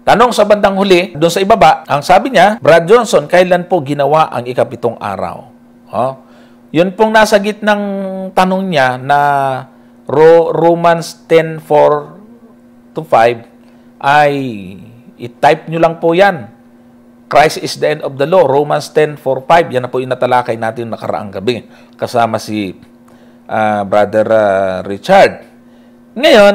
tanong sa bandang huli, doon sa ibaba, ang sabi niya, Brad Johnson, kailan po ginawa ang ikapitong araw? Yun pong nasa gitnang tanong niya na Romans 10:4-5 ay i-type nyo lang po yan. Christ is the end of the law. Romans 10:4-5. Yan na po yung natalakay natin nakaraang gabi. Kasama si Brother Richard. Ngayon,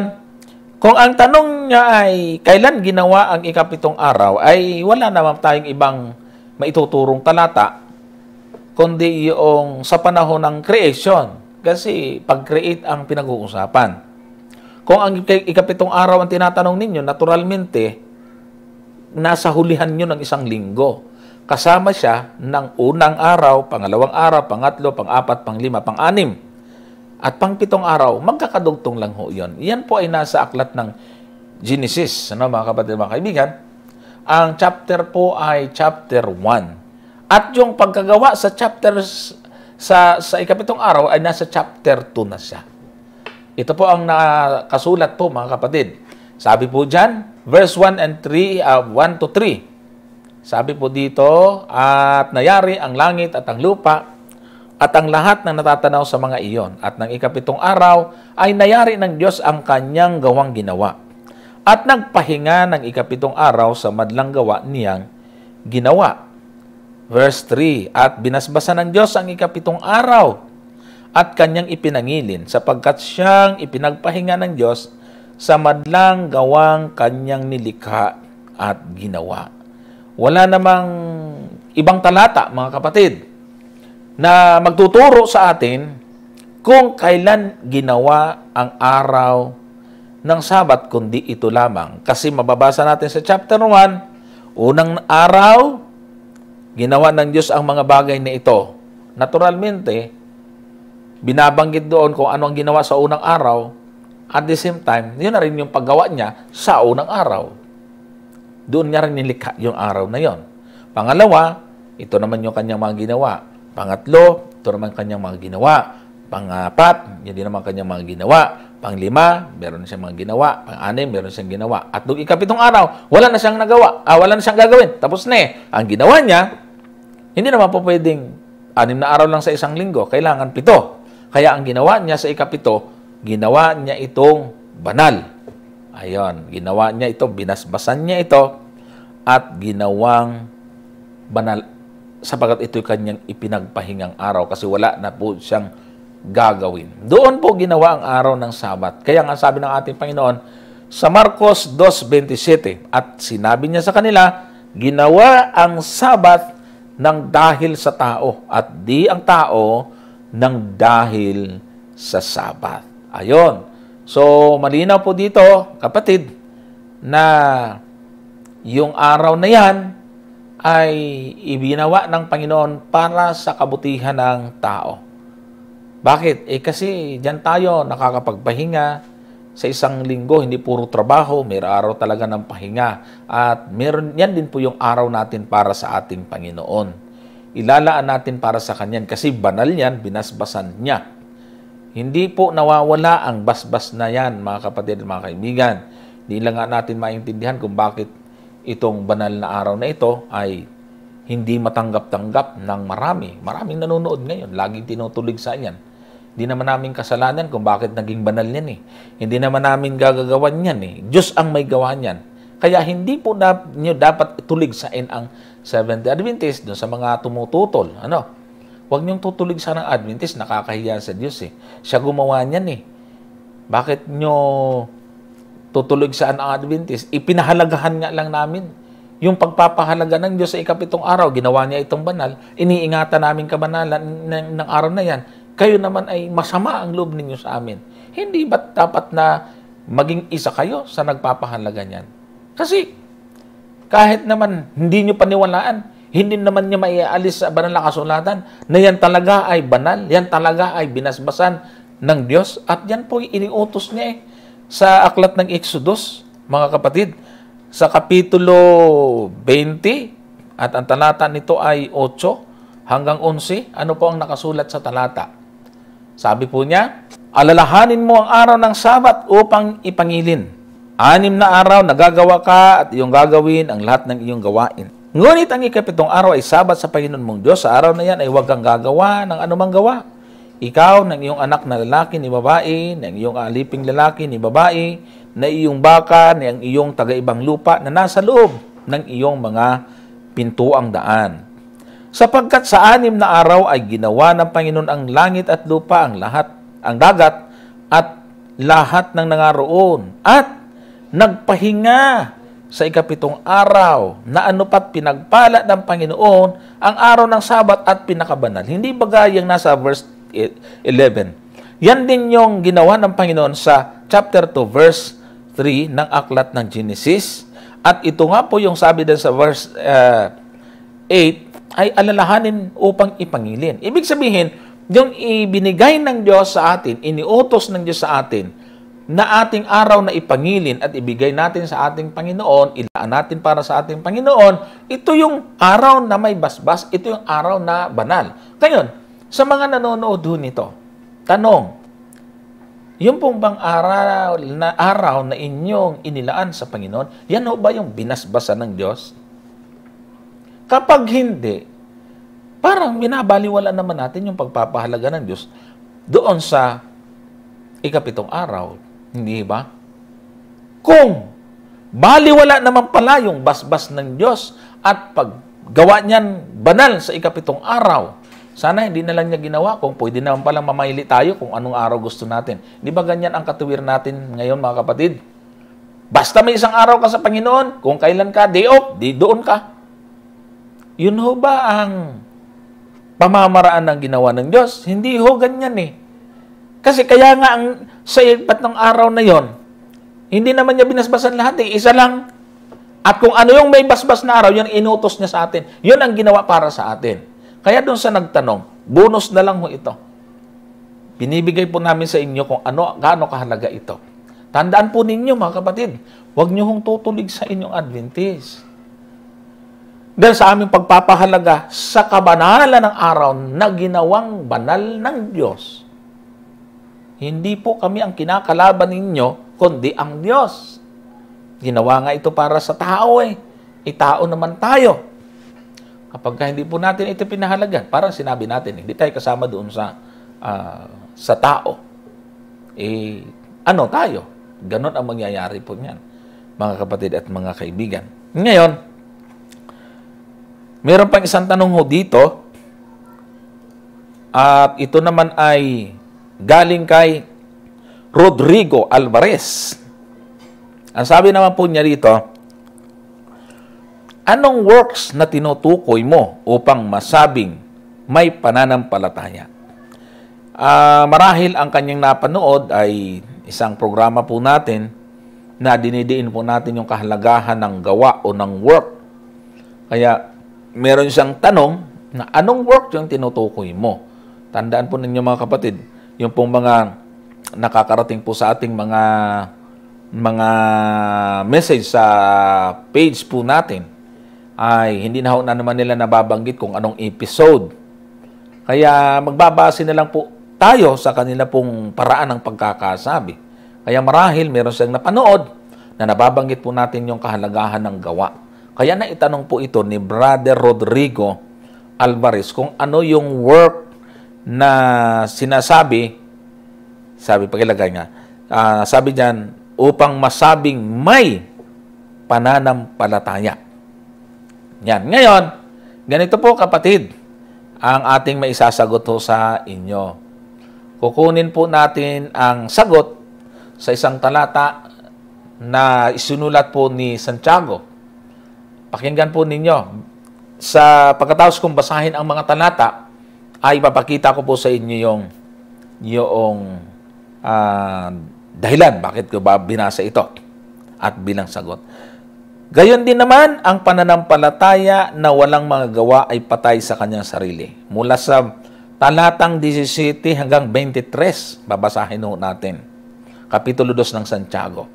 kung ang tanong niya ay kailan ginawa ang ikapitong araw, ay wala naman tayong ibang maituturong talata, kundi yung sa panahon ng creation. Kasi pag-create ang pinag-uusapan. Kung ang ikapitong araw ang tinatanong ninyo, naturalmente, nasa hulihan nyo ng isang linggo. Kasama siya ng unang araw, pangalawang araw, pangatlo, pang-apat, pang-lima, pang-anim. At pang-pitong araw, magkakadugtong lang ho yun. Yan po ay nasa aklat ng Genesis, mga kapatid, mga kaibigan. Ang chapter po ay chapter 1. At yung pagkagawa sa chapter sa ikapitong araw ay nasa chapter 2 na siya. Ito po ang nakasulat po, mga kapatid. Sabi po dyan, verse 1 and 3, 1-3. Sabi po dito, at nayari ang langit at ang lupa at ang lahat ng natatanaw sa mga iyon. At ng ikapitong araw ay nayari ng Diyos ang kanyang gawang ginawa. At nagpahinga ng ikapitong araw sa madlang gawa niyang ginawa. Verse 3, at binasbasan ng Diyos ang ikapitong araw at kanyang ipinangilin sapagkat siyang ipinagpahinga ng Diyos sa madlang gawang kanyang nilikha at ginawa. Wala namang ibang talata, mga kapatid, na magtuturo sa atin kung kailan ginawa ang araw ng Sabat, kundi ito lamang. Kasi mababasa natin sa chapter 1, unang araw, ginawa ng Diyos ang mga bagay na ito. Naturalmente, binabanggit doon kung ano ang ginawa sa unang araw. At the same time, yun na rin yung paggawa niya sa unang araw. Doon niya rin nilikha yung araw na yon. Pangalawa, ito naman yung kanyang mga ginawa. Pangatlo, ito naman kanyang mga ginawa. Pangapat, yun din naman kanyang mga ginawa. Panglima, meron siyang mga ginawa. Pang-anim, meron siyang ginawa. At noong ikapitong araw, wala na siyang nagawa. Wala na siyang gagawin. Tapos na eh. Ang ginawa niya, hindi naman po pwedeng 6 na araw lang sa isang linggo. Kailangan 7. Kaya ang ginawa niya sa ikapito, ginawa niya itong banal. Ayon, ginawa niya ito, binasbasan niya ito, at ginawang banal sapagkat ito'y kanyang ipinagpahingang araw kasi wala na po siyang gagawin. Doon po ginawa ang araw ng Sabat. Kaya nga sabi ng ating Panginoon sa Marcos 2:27, at sinabi niya sa kanila, ginawa ang Sabat ng dahil sa tao at di ang tao ng dahil sa Sabat. Ayon. So, malinaw po dito, kapatid, na yung araw na yan ay ibinawa ng Panginoon para sa kabutihan ng tao. Bakit? Kasi diyan tayo nakakapagpahinga sa isang linggo, hindi puro trabaho, may araw talaga ng pahinga. At meron yan din po yung araw natin para sa ating Panginoon. Ilalaan natin para sa Kanyan kasi banal yan, binasbasan niya. Hindi po nawawala ang basbas na yan, mga kapatid at mga kaibigan. Hindi lang nga natin maintindihan kung bakit itong banal na araw na ito ay hindi matanggap-tanggap ng marami. Maraming nanonood ngayon, laging tinutulig sa yan. Hindi naman namin kasalanan kung bakit naging banal yan eh. Hindi naman namin gagagawan yan eh. Diyos ang may gawa niyan. Kaya hindi po nyo dapat ituligsain ang Seventh-day Adventist doon sa mga tumututol. Huwag niyong tutulig sa ng Adventist, nakakahiya sa Diyos eh. Siya gumawa niyan eh. Bakit nyo tutulig saan ang Adventist? Ipinahalagahan nga lang namin. Yung pagpapahalaga ng Diyos sa ikapitong araw, ginawa niya itong banal, iniingatan namin kabanalan ng araw na yan. Kayo naman ay masama ang loob ninyo sa amin. Hindi ba't dapat na maging isa kayo sa nagpapahalaga niyan? Kasi kahit naman hindi nyo paniwalaan, hindi naman niya maialis sa banal na kasulatan na yan talaga ay banal, yan talaga ay binasbasan ng Diyos. At yan po iniutos niya sa aklat ng Exodus, mga kapatid, sa Kapitulo 20, at ang talata nito ay 8 hanggang 11. Ano po ang nakasulat sa talata? Sabi po niya, alalahanin mo ang araw ng Sabat upang ipangilin. 6 na araw nagagawa ka at iyong gagawin ang lahat ng iyong gawain. Ngunit ang ikapitong araw ay Sabat sa Panginoon mong Diyos. Sa araw na yan ay huwag kang gagawa ng anumang gawa. Ikaw, ng iyong anak na lalaki ni babae, ng iyong aliping lalaki ni babae, na iyong baka, ng iyong taga-ibang lupa na nasa loob ng iyong mga pintuang daan. Sapagkat sa 6 na araw ay ginawa ng Panginoon ang langit at lupa, ang dagat, at lahat ng nangaroon. At nagpahinga sa ikapitong araw na anupat pinagpala ng Panginoon ang araw ng Sabat at pinakabanal. Hindi bagay yung nasa verse 11. Yan din yung ginawa ng Panginoon sa chapter 2, verse 3 ng aklat ng Genesis. At ito nga po yung sabi din sa verse 8, ay alalahanin upang ipangilin. Ibig sabihin, yung ibinigay ng Diyos sa atin, iniutos ng Diyos sa atin, na ating araw na ipangilin at ibigay natin sa ating Panginoon, ilaan natin para sa ating Panginoon, ito yung araw na may basbas, ito yung araw na banal. Ngayon, sa mga nanonood nito, tanong, yung pong bang araw na inyong inilaan sa Panginoon, yan ho ba yung binasbasan ng Diyos? Kapag hindi, parang binabaliwala naman natin yung pagpapahalaga ng Diyos doon sa ikapitong araw. Hindi ba? Kung baliwala naman pala yung basbas ng Diyos at paggawa niyan banal sa ikapitong araw, sana hindi na lang niya ginawa kung pwede naman palang mamaili tayo kung anong araw gusto natin. Di ba ganyan ang katuwir natin ngayon, mga kapatid? Basta may isang araw ka sa Panginoon, kung kailan ka, day off, di doon ka. Yun ho ba ang pamamaraan ng ginawa ng Diyos? Hindi ho ganyan eh. Kasi kaya nga ang sa ipat ng araw na yon, hindi naman niya binasbasan lahat eh. Isa lang. At kung ano yung may basbas na araw, yun inutos niya sa atin. Yun ang ginawa para sa atin. Kaya doon sa nagtanong, bonus na lang ho ito. Binibigay po namin sa inyo kung gaano kahalaga ito. Tandaan po ninyo mga kapatid, huwag niyo hong tutulig sa inyong Adventist. Dahil sa aming pagpapahalaga sa kabanalan ng araw na ginawang banal ng Diyos. Hindi po kami ang kinakalaban ninyo, kundi ang Diyos. Ginawa nga ito para sa tao eh. Tao naman tayo. Kapag hindi po natin ito pinahalagan, parang sinabi natin, hindi tayo kasama doon sa tao. Ano tayo? Ganon ang mangyayari po niyan, mga kapatid at mga kaibigan. Ngayon, meron pang isang tanong ho dito, at ito naman ay galing kay Rodrigo Alvarez. Ang sabi naman po niya dito, anong works na tinutukoy mo upang masabing may pananampalataya? Marahil ang kanyang napanood ay isang programa po natin na dinidiin po natin yung kahalagahan ng gawa o ng work. Kaya meron siyang tanong na anong work yung tinutukoy mo? Tandaan po ninyo mga kapatid, yung pong mga nakakarating po sa ating mga message sa page po natin ay hindi na naman nila nababanggit kung anong episode. Kaya magbabase na lang po tayo sa kanila pong paraan ng pagkakasabi. Kaya marahil meron siyang napanood na nababanggit po natin yung kahalagahan ng gawa. Kaya naitanong po ito ni Brother Rodrigo Alvarez kung ano yung work na sinasabi, sabi pakilagay nga, sabi diyan, upang masabing may pananampalataya. Yan. Ngayon, ganito po kapatid, ang ating maisasagot ho sa inyo. Kukunin po natin ang sagot sa isang talata na isinulat po ni Santiago. Pakinggan po ninyo. Sa pagkatapos kong basahin ang mga talata, ay ipapakita ko po sa inyo yung dahilan bakit ko ba binasa ito at bilang sagot. Gayon din naman, ang pananampalataya na walang mga gawa ay patay sa kanyang sarili. Mula sa talatang 17 hanggang 23, babasahin ho natin. Kapitulo 2 ng Santiago.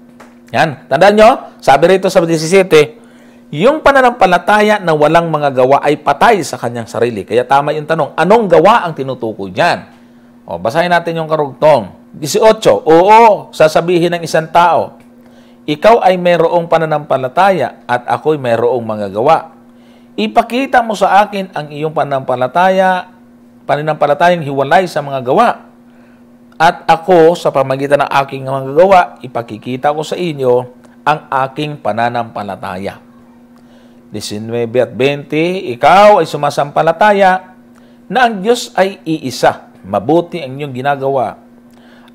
Yan. Tandaan nyo, sabi rito sa 17, yung pananampalataya na walang mga gawa ay patay sa kanyang sarili. Kaya tama yung tanong, anong gawa ang tinutukoy niyan? O, basahin natin yung karugtong. 18, oo, sasabihin ng isang tao, ikaw ay mayroong pananampalataya at ako'y mayroong mga gawa. Ipakita mo sa akin ang iyong pananampalatayang hiwalay sa mga gawa. At ako, sa pamagitan ng aking mga gawa, ipakikita ko sa inyo ang aking pananampalataya. 19 at 20, ikaw ay sumasampalataya na ang Diyos ay iisa. Mabuti ang iyong ginagawa.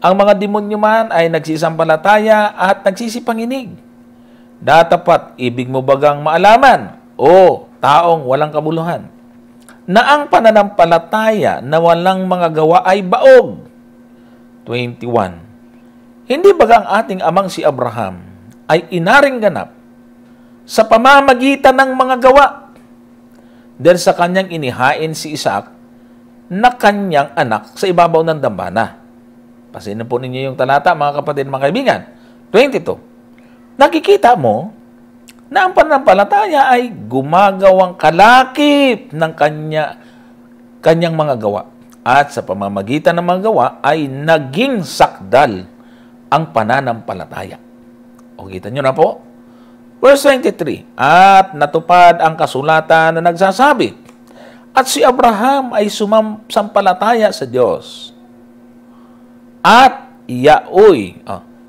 Ang mga demonyo man ay nagsisampalataya at nagsisipanginig. Datapat, ibig mo bagang maalaman, o taong walang kabuluhan, na ang pananampalataya na walang mga gawa ay baog. 21. Hindi bagang ating amang si Abraham ay inaring ganap sa pamamagitan ng mga gawa dahil sa kanyang inihain si Isaac na kanyang anak sa ibabaw ng dambana. Pasinin po ninyo yung talata, mga kapatid, mga kaibigan. 22. Nakikita mo na ang pananampalataya ay gumagawang kalakip ng kanyang mga gawa. At sa pamamagitan ng mga gawa ay naging sakdal ang pananampalataya. O kita nyo na po. Verse 23. At natupad ang kasulatan na nagsasabi, at si Abraham ay sumampalataya sa Diyos. At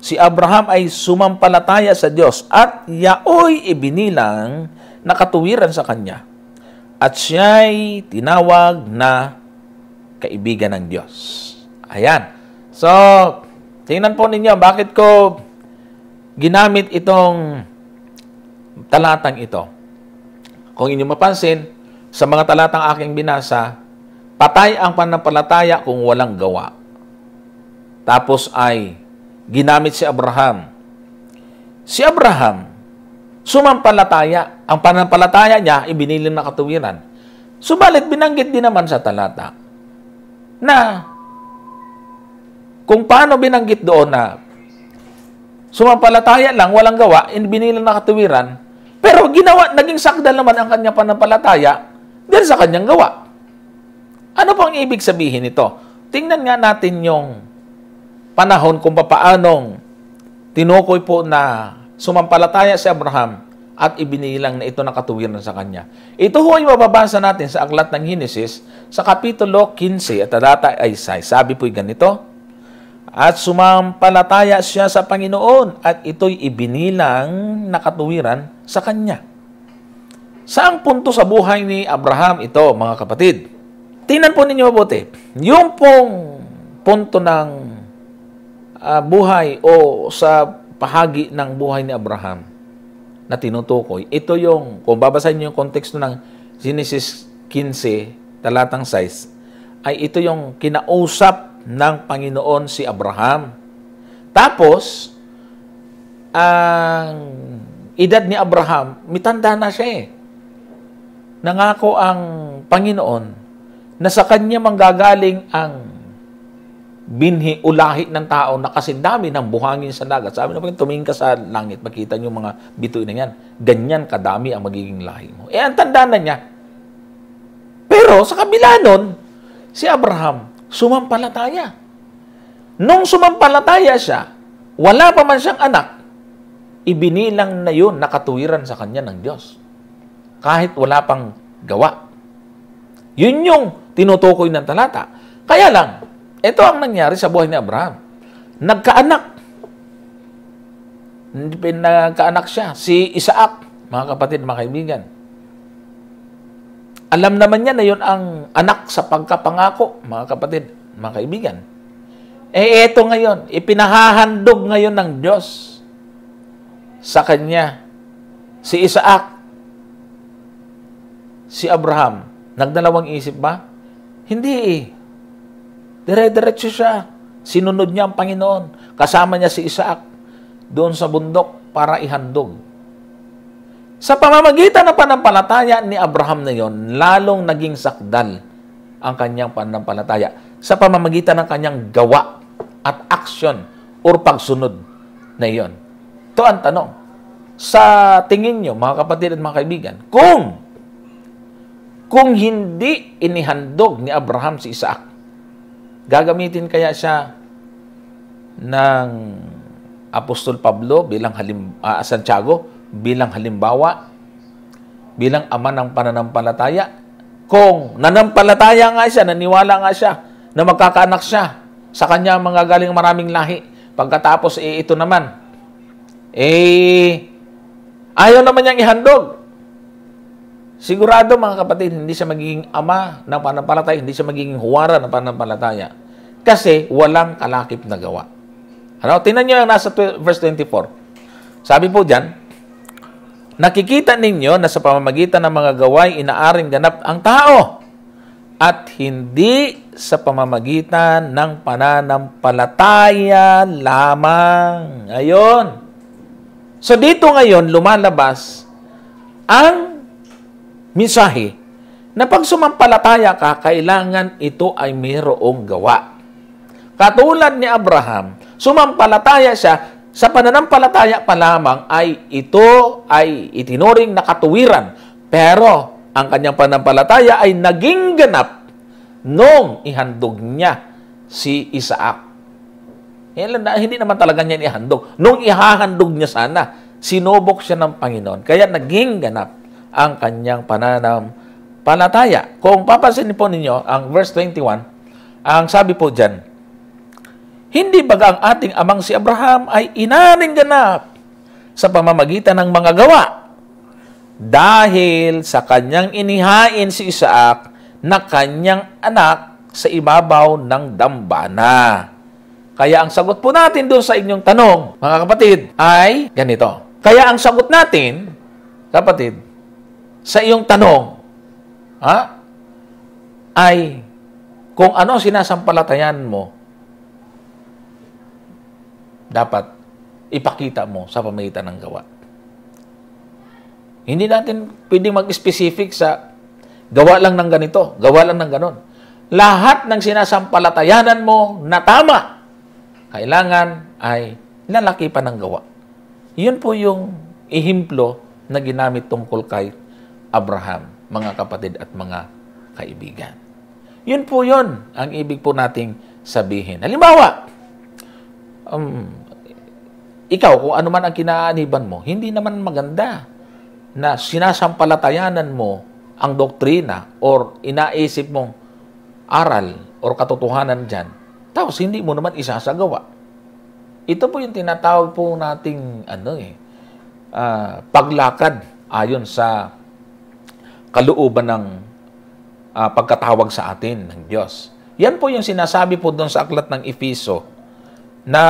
si Abraham ay sumampalataya sa Diyos at yaoy ibinilang na katuwiran sa kanya. At siya'y tinawag na kaibigan ng Diyos. Ayan. So, tingnan po ninyo, bakit ko ginamit itong talatang ito. Kung inyo mapansin, sa mga talatang aking binasa, patay ang pananampalataya kung walang gawa. Tapos ay ginamit si Abraham. Si Abraham, sumampalataya. Ang pananampalataya niya, ibinilin na katuwiran. Subalit, binanggit din naman sa talata na kung paano binanggit doon na sumampalataya lang, walang gawa, ibinilin na katuwiran, pero ginawa, naging sakdal naman ang kanyang pananampalataya dahil sa kanyang gawa. Ano pang ibig sabihin nito? Tingnan nga natin yung panahon kung paanong tinukoy po na sumampalataya si Abraham at ibinilang na ito na katuwiran sa kanya. Ito ho ay mababasa natin sa aklat ng Henesis sa Kapitulo 15 at talata ay 6. Sabi po'y ganito, at sumampalataya siya sa Panginoon at ito'y ibinilang na katuwiran sa kanya. Saang punto sa buhay ni Abraham ito, mga kapatid? Tingnan po ninyo mabuti. Yung pong punto ng buhay o sa bahagi ng buhay ni Abraham na tinutukoy, ito yung, kung babasahin niyo yung konteksto ng Genesis 15, talatang 6, ay ito yung kinausap ng Panginoon si Abraham. Tapos, ang edad ni Abraham, mitanda na siya eh. Nangako ang Panginoon na sa kanya manggagaling ang binhi o lahi ng tao na kasindami ng buhangin sa dagat. Sabi na po, tumingin ka sa langit, makita niyo mga bituin na yan. Ganyan kadami ang magiging lahi mo. Eh, ang tanda na niya. Pero sa kabila nun, si Abraham, sumampalataya. Nung sumampalataya siya, wala pa man siyang anak, ibinilang na yun nakatuwiran sa kanya ng Diyos. Kahit wala pang gawa. Yun yung tinutukoy ng talata. Kaya lang, ito ang nangyari sa buhay ni Abraham. Nagkaanak. Nagkaanak siya. Si Isaac, mga kapatid, mga kaibigan. Alam naman niya na yun ang anak sa pagkapangako, mga kapatid, mga kaibigan. Eh, eto ngayon, ipinahahandog ngayon ng Diyos sa kanya. Si Isaac, si Abraham, nagdalawang isip ba? Hindi eh. Dire-diretso siya. Sinunod niya ang Panginoon. Kasama niya si Isaac doon sa bundok para ihandog. Sa pamamagitan ng panampalataya ni Abraham na yon, lalong naging sakdal ang kanyang panampalataya sa pamamagitan ng kanyang gawa at aksyon o pagsunod na iyon. Ito ang tanong. Sa tingin niyo, mga kapatid at mga kaibigan, kung hindi inihandog ni Abraham si Isaac, gagamitin kaya siya ng Apostol Pablo bilang Santiago bilang halimbawa, bilang ama ng pananampalataya? Kung nanampalataya nga siya, naniwala nga siya na magkakaanak siya sa kanya mga galing maraming lahi, pagkatapos ito naman, ayaw naman niyang ihandog. Sigurado, mga kapatid, hindi siya magiging ama ng pananampalataya, hindi siya magiging huwara ng pananampalataya. Kasi walang kalakip na gawa. Ano? Tingnan niyo yung nasa verse 24. Sabi po diyan, nakikita ninyo na sa pamamagitan ng mga gaway inaaring ganap ang tao at hindi sa pamamagitan ng pananampalataya lamang. Ayon. So dito ngayon lumalabas ang mensahe na pag sumampalataya ka, kailangan ito ay mayroong gawa. Katulad ni Abraham, sumampalataya siya, sa pananampalataya pa lamang ay ito ay itinuring na katuwiran. Pero ang kanyang pananampalataya ay naging ganap nung ihandog niya si Isaac. Hindi naman talaga niya ihandog. Nung ihahandog niya sana, sinubok siya ng Panginoon. Kaya naging ganap ang kanyang pananampalataya. Kung papansin po ninyo, ang verse 21, ang sabi po dyan, hindi baga ang ating amang si Abraham ay inaring ganap sa pamamagitan ng mga gawa dahil sa kanyang inihain si Isaac na kanyang anak sa ibabaw ng dambana. Kaya ang sagot po natin doon sa inyong tanong, mga kapatid, ay ganito. Kaya ang sagot natin, kapatid, sa iyong tanong, ay kung ano sinasampalatayan mo, dapat ipakita mo sa pamamagitan ng gawa. Hindi natin pwedeng mag-specific sa gawa lang ng ganito, gawa lang ng ganon. Lahat ng sinasampalatayanan mo na tama, kailangan ay lalaki pa ng gawa. Yun po yung ihimplo na ginamit tungkol kay Abraham, mga kapatid at mga kaibigan. Yun po yun ang ibig po nating sabihin. Halimbawa, ikaw, kung ano man ang kinaaniban mo, hindi naman maganda na sinasampalatayanan mo ang doktrina or inaisip mong aral or katotohanan dyan, tapos hindi mo naman isasagawa. Ito po yung tinatawag po nating paglakad ayon sa kalooban ng pagkatawag sa atin ng Diyos. Yan po yung sinasabi po doon sa aklat ng Efeso na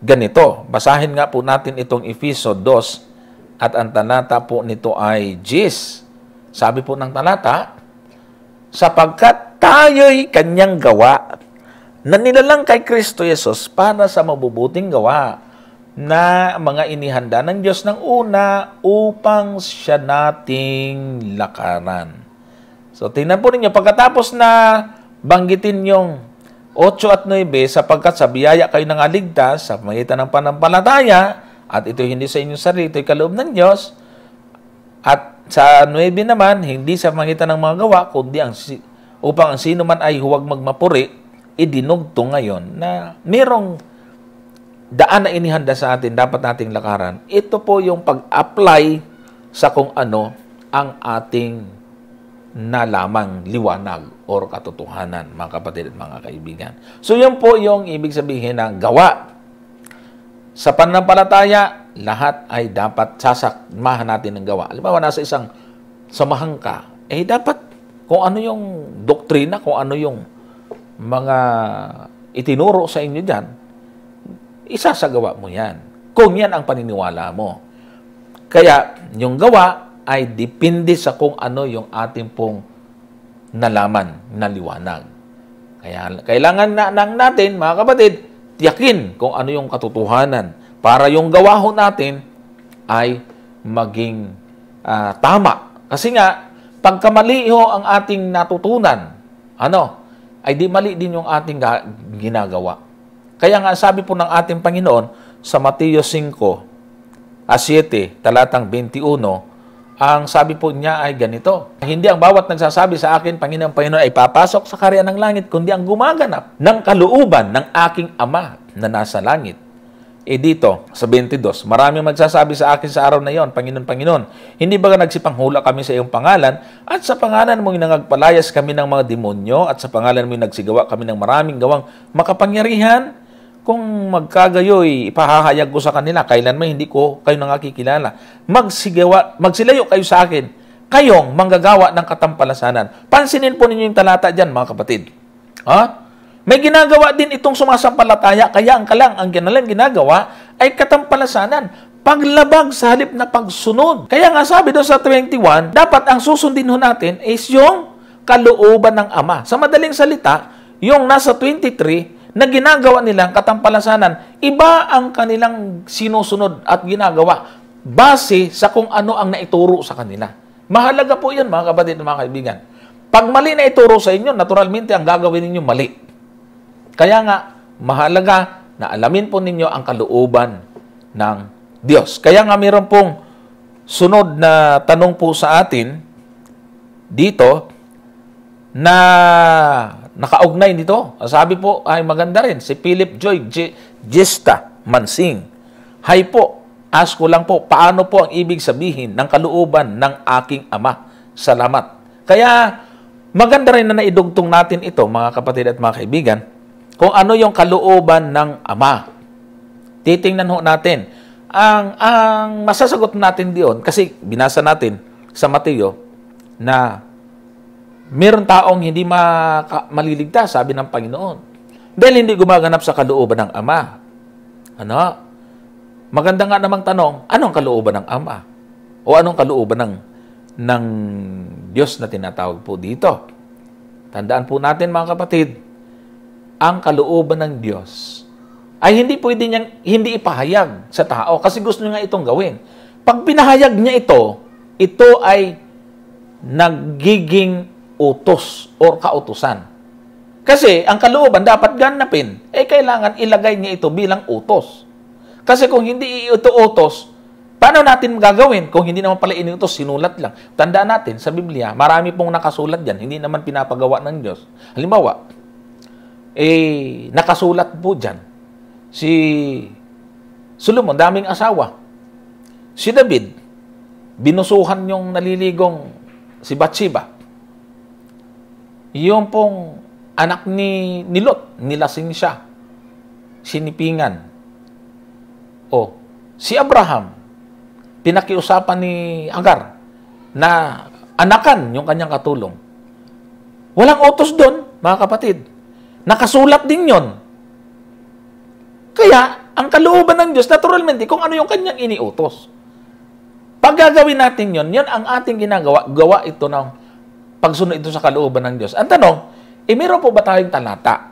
ganito. Basahin nga po natin itong Efeso 2 at ang talata po nito ay 10. Sabi po ng talata, sapagkat tayo'y kanyang gawa na nilalang kay Kristo Jesus para sa mabubuting gawa na mga inihanda ng Diyos ng una upang siya nating lakaran. So, tingnan po ninyo, pagkatapos na banggitin yung 8 at 9, sapagkat sa biyaya kayo nangaligtas sa pamamagitan ng panampalataya, at ito hindi sa inyong sarili, ito'y kaloob ng Diyos. At sa 9 naman, hindi sa pamamagitan ng mga gawa, kundi upang ang sino man ay huwag magmapuri, idinugto ngayon na mayroong daan na inihanda sa atin, dapat nating lakaran. Ito po yung pag-apply sa kung ano ang ating nalamang liwanag or katotohanan, mga kapatid at mga kaibigan. So, yun po yung ibig sabihin ng gawa. Sa pananampalataya, lahat ay dapat sasakmahan natin ng gawa. Halimbawa, nasa isang samahan ka, dapat kung ano yung doktrina, kung ano yung mga itinuro sa inyo dyan, isasagawa mo yan. Kung yan ang paniniwala mo. Kaya, yung gawa ay depende sa kung ano yung ating pong nalaman na liwanag. Kaya, kailangan natin, mga kapatid, tiyakin kung ano yung katotohanan para yung gawa ho natin ay maging tama. Kasi nga, pagkamali ho ang ating natutunan, ay di mali din yung ating ginagawa. Kaya nga sabi po ng ating Panginoon sa Mateo 7, talatang 21, ang sabi po niya ay ganito, hindi ang bawat nagsasabi sa akin, Panginoon ay papasok sa kaharian ng langit, kundi ang gumaganap ng kalooban ng aking Ama na nasa langit. Dito, sa 22, maraming magsasabi sa akin sa araw na iyon, Panginoon, hindi ba nagsipanghula kami sa iyong pangalan, at sa pangalan mong nangagpalayas kami ng mga demonyo, at sa pangalan mong nagsigawa kami ng maraming gawang makapangyarihan? Kung magkagayoy, ipahahayag ko sa kanila, kailanman hindi ko kayo nakikilala. Magsilayo kayo sa akin, kayong manggagawa ng katampalasanan. Pansinin po ninyo yung talata dyan, mga kapatid. May ginagawa din itong sumasampalataya, kaya ang kanilang ginagawa ay katampalasanan. Paglabag sa halip na pagsunod. Kaya nga sabi doon sa 21, dapat ang susundin ho natin is yung kalooban ng Ama. Sa madaling salita, yung nasa 23, na ginagawa nilang katampalasanan, iba ang kanilang sinusunod at ginagawa base sa kung ano ang naituro sa kanila. Mahalaga po yan, mga kapatid at mga kaibigan. Pag mali na ituro sa inyo, naturalmente ang gagawin ninyo mali. Kaya nga, mahalaga na alamin po ninyo ang kalooban ng Diyos. Kaya nga mayroon pong sunod na tanong po sa atin dito na nakaugnay nito. Sabi po ay maganda rin. Si Philip Joy Gesta Mansing. Hay po, ask ko lang po, paano po ang ibig sabihin ng kalooban ng aking Ama? Salamat. Kaya maganda rin na naidugtong natin ito, mga kapatid at mga kaibigan, kung ano yung kalooban ng Ama. Titingnan ho natin. Ang masasagot natin diyon, kasi binasa natin sa Mateo na meron taong hindi maliligtas, sabi ng Panginoon. Dahil hindi gumaganap sa kalooban ng Ama. Maganda nga namang tanong, anong kalooban ng Ama? O anong kalooban ng Diyos na tinatawag po dito? Tandaan po natin, mga kapatid, ang kalooban ng Diyos ay hindi pwede niyang hindi ipahayag sa tao kasi gusto niya nga itong gawin. Pag pinahayag niya ito ay nagiging utos o kautusan. Kasi ang kalooban dapat ganapin, kailangan ilagay niya ito bilang utos. Kasi kung hindi ito utos, paano natin gagawin? Kung hindi naman pala inutos, sinulat lang. Tandaan natin, sa Biblia, marami pong nakasulat dyan, hindi naman pinapagawa ng Diyos. Halimbawa, nakasulat po dyan, si Solomon, daming asawa. Si David, binusuhan yung naliligong si Bathsheba. Yung pong anak ni Lot, nilasing siya. Sinipingan. Si Abraham, pinakiusapan ni Agar na anakan yung kanyang katulong. Walang utos doon, mga kapatid. Nakasulat din yon. Kaya, ang kalooban ng Diyos, naturalmente, kung ano yung kanyang iniutos. Pag gagawin natin yon, yan ang ating ginagawa. Gawa ito ng pagsunod ito sa kalooban ng Diyos. Ang tanong, meron po ba tayong talata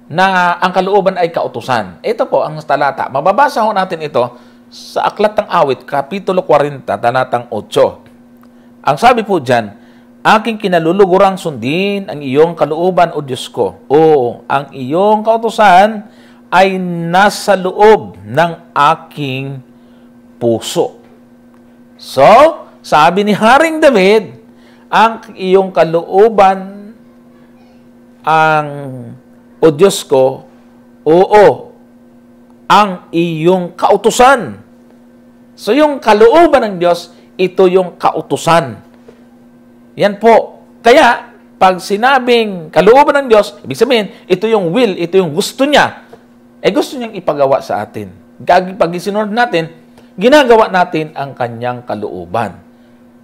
na ang kalooban ay kautusan? Ito po ang talata. Mababasa ho natin ito sa Aklat ng Awit, Kapitulo 40, talatang 8. Ang sabi po dyan, aking kinalulugurang sundin ang iyong kalooban, O Diyos ko. O, ang iyong kautusan ay nasa loob ng aking puso. So, sabi ni Haring David, ang iyong kalooban o Diyos ko, ang iyong kautusan. So, yung kalooban ng Diyos, ito yung kautusan. Yan po. Kaya, pag sinabing kalooban ng Diyos, ibig sabihin, ito yung will, ito yung gusto niya. Gusto niyang ipagawa sa atin. Pag isinunod natin, ginagawa natin ang kanyang kalooban.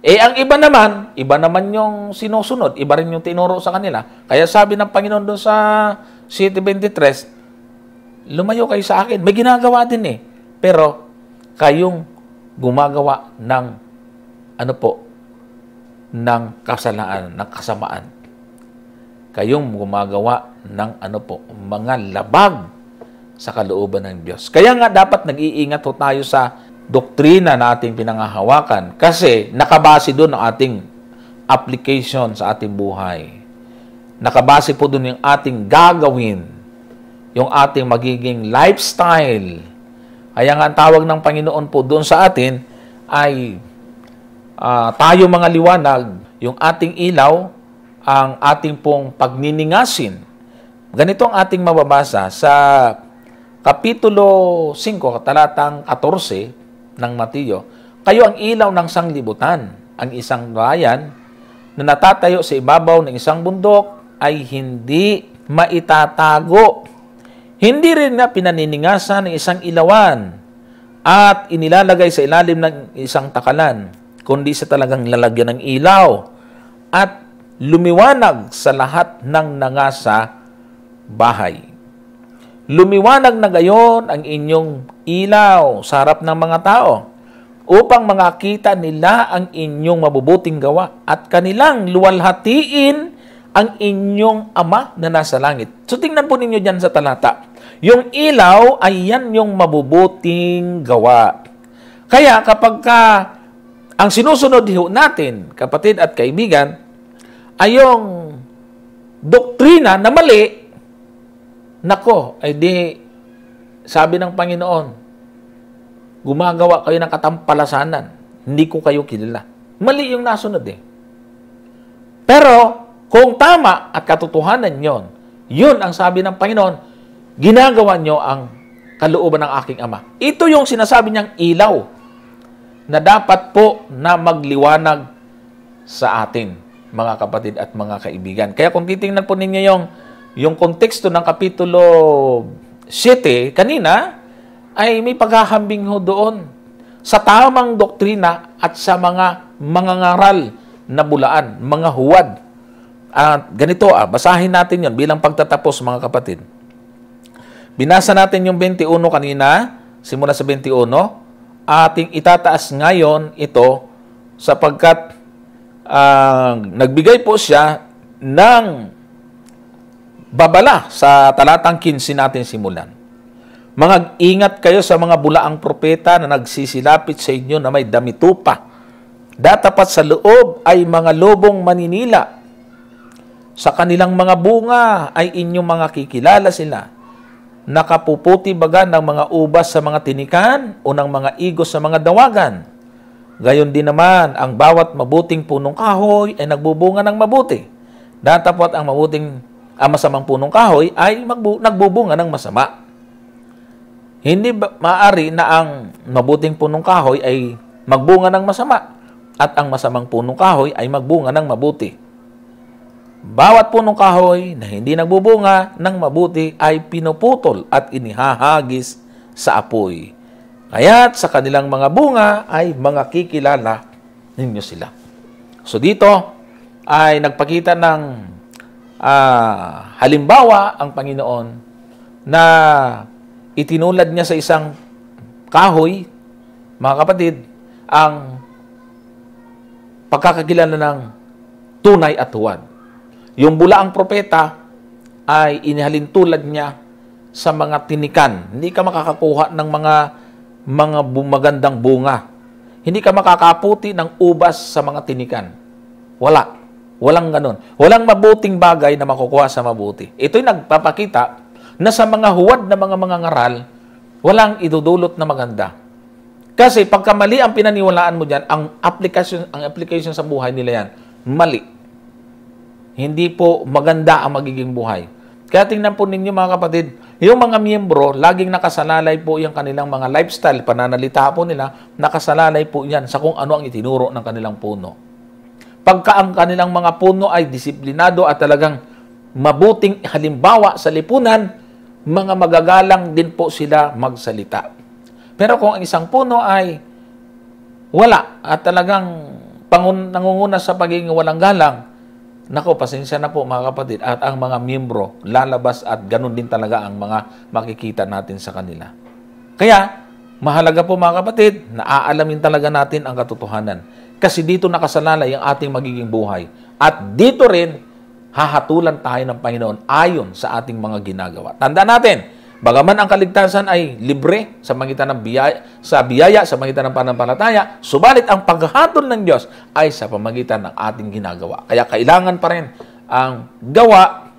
Ang iba naman yung sinusunod, iba rin yung tinuro sa kanila. Kaya sabi ng Panginoon doon sa City 23, lumayo kayo sa akin. May ginagawa din Pero, kayong gumagawa ng, ng kasalaan, ng kasamaan. Kayong gumagawa ng, mga labag sa kalooban ng Diyos. Kaya nga dapat nag-iingat ho tayo sa doktrina na ating pinangahawakan kasi nakabase doon ang ating application sa ating buhay. Nakabase po doon yung ating gagawin, yung ating magiging lifestyle. Kaya nga ang tawag ng Panginoon po doon sa atin ay tayo mga liwanag, yung ating ilaw, ang ating pong pagniningasin. Ganito ang ating mababasa sa Kapitulo 5, talatang 14 ng Mateo. Kayo ang ilaw ng sanglibutan. Ang isang bayan na natatayo sa ibabaw ng isang bundok ay hindi maitatago. Hindi rin nga pinaniningasan ng isang ilawan at inilalagay sa ilalim ng isang takalan, kundi sa talagang lalagyan ng ilaw at lumiwanag sa lahat ng nangasa bahay. Lumiwanag na gayon ang inyong ilaw sa harap ng mga tao upang makita nila ang inyong mabubuting gawa at kanilang luwalhatiin ang inyong Ama na nasa langit. So tingnan po ninyo dyan sa talata. Yung ilaw ay yan yung mabubuting gawa. Kaya kapag ang sinusunod natin, kapatid at kaibigan, ay yung doktrina na mali, nako, ay di, sabi ng Panginoon, gumagawa kayo ng katampalasanan, hindi ko kayo kilala. Mali yung nasunod Pero, kung tama at katotohanan yun ang sabi ng Panginoon, ginagawa nyo ang kalooban ng aking Ama. Ito yung sinasabi niyang ilaw na dapat po na magliwanag sa atin, mga kapatid at mga kaibigan. Kaya kung titingnan po ninyo yung konteksto ng Kapitulo 7 kanina, ay may paghahambing ho doon sa tamang doktrina at sa mga ngaral na bulaan, mga huwad. Ganito, basahin natin yon bilang pagtatapos, mga kapatid. Binasa natin yung 21 kanina, simula sa 21, ating itataas ngayon ito sapagkat nagbigay po siya ng babala sa talatang 15 natin simulan. Ingat kayo sa mga bulaang propeta na nagsisilapit sa inyo na may damitupa. Datapat sa loob ay mga lobong maninila. Sa kanilang mga bunga ay inyong mga kikilala sila. Nakapuputi baga ng mga ubas sa mga tinikan o ng mga igos sa mga dawagan. Gayon din naman, ang bawat mabuting punong kahoy ay nagbubunga ng mabuti. Datapat ang masamang punong kahoy ay nagbubunga ng masama. Hindi maaari na ang mabuting punong kahoy ay magbunga ng masama at ang masamang punong kahoy ay magbunga ng mabuti. Bawat punong kahoy na hindi nagbubunga ng mabuti ay pinuputol at inihahagis sa apoy. Kaya't sa kanilang mga bunga ay mga kikilala ninyo sila. So dito ay nagpakita ng halimbawa ang Panginoon na itinulad niya sa isang kahoy, mga kapatid, ang pagkakakilala ng tunay at huwad. Yung bulaang propeta ay inihalintulad niya sa mga tinikan. Hindi ka makakakuha ng mga magandang bunga. Hindi ka makakaputi ng ubas sa mga tinikan. Walang ganun. Walang mabuting bagay na makukuha sa mabuti. Ito'y nagpapakita na sa mga huwad na mga ngaral, walang idudulot na maganda. Kasi pagka mali ang pinaniwalaan mo dyan, ang application sa buhay nila yan, mali. Hindi po maganda ang magiging buhay. Kaya tingnan po ninyo mga kapatid, yung mga miyembro, laging nakasalalay po yung kanilang mga lifestyle, pananalita po nila, nakasalalay po yan sa kung ano ang itinuro ng kanilang puno. Pagka ang kanilang mga puno ay disiplinado at talagang mabuting halimbawa sa lipunan, mga magagalang din po sila magsalita. Pero kung ang isang puno ay wala at talagang nangunguna sa pagiging walang galang, nako, pasensya na po mga kapatid, at ang mga miyembro lalabas at ganun din talaga ang mga makikita natin sa kanila. Kaya, mahalaga po mga kapatid, na aalamin talaga natin ang katotohanan. Kasi dito nakasalalay ang ating magiging buhay. At dito rin, hahatulan tayo ng Panginoon ayon sa ating mga ginagawa. Tandaan natin, bagaman ang kaligtasan ay libre sa magitan ng biyaya, sa magitan ng pananampalataya, subalit ang paghahatol ng Diyos ay sa pamagitan ng ating ginagawa. Kaya kailangan pa rin ang gawa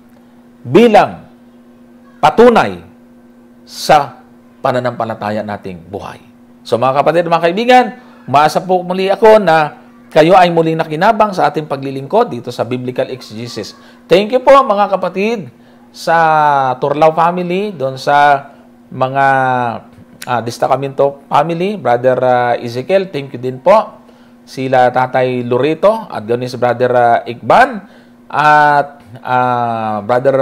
bilang patunay sa pananampalataya nating buhay. So mga kapatid, mga kaibigan, umaasa po muli ako na kayo ay muling nakinabang sa ating paglilingkod dito sa Biblical Exegesis. Thank you po mga kapatid sa Turlaw family, doon sa mga Destacamento family, Brother Ezekiel, thank you din po. Sila Tatay Lorito at ganoon si Brother Ikban at Brother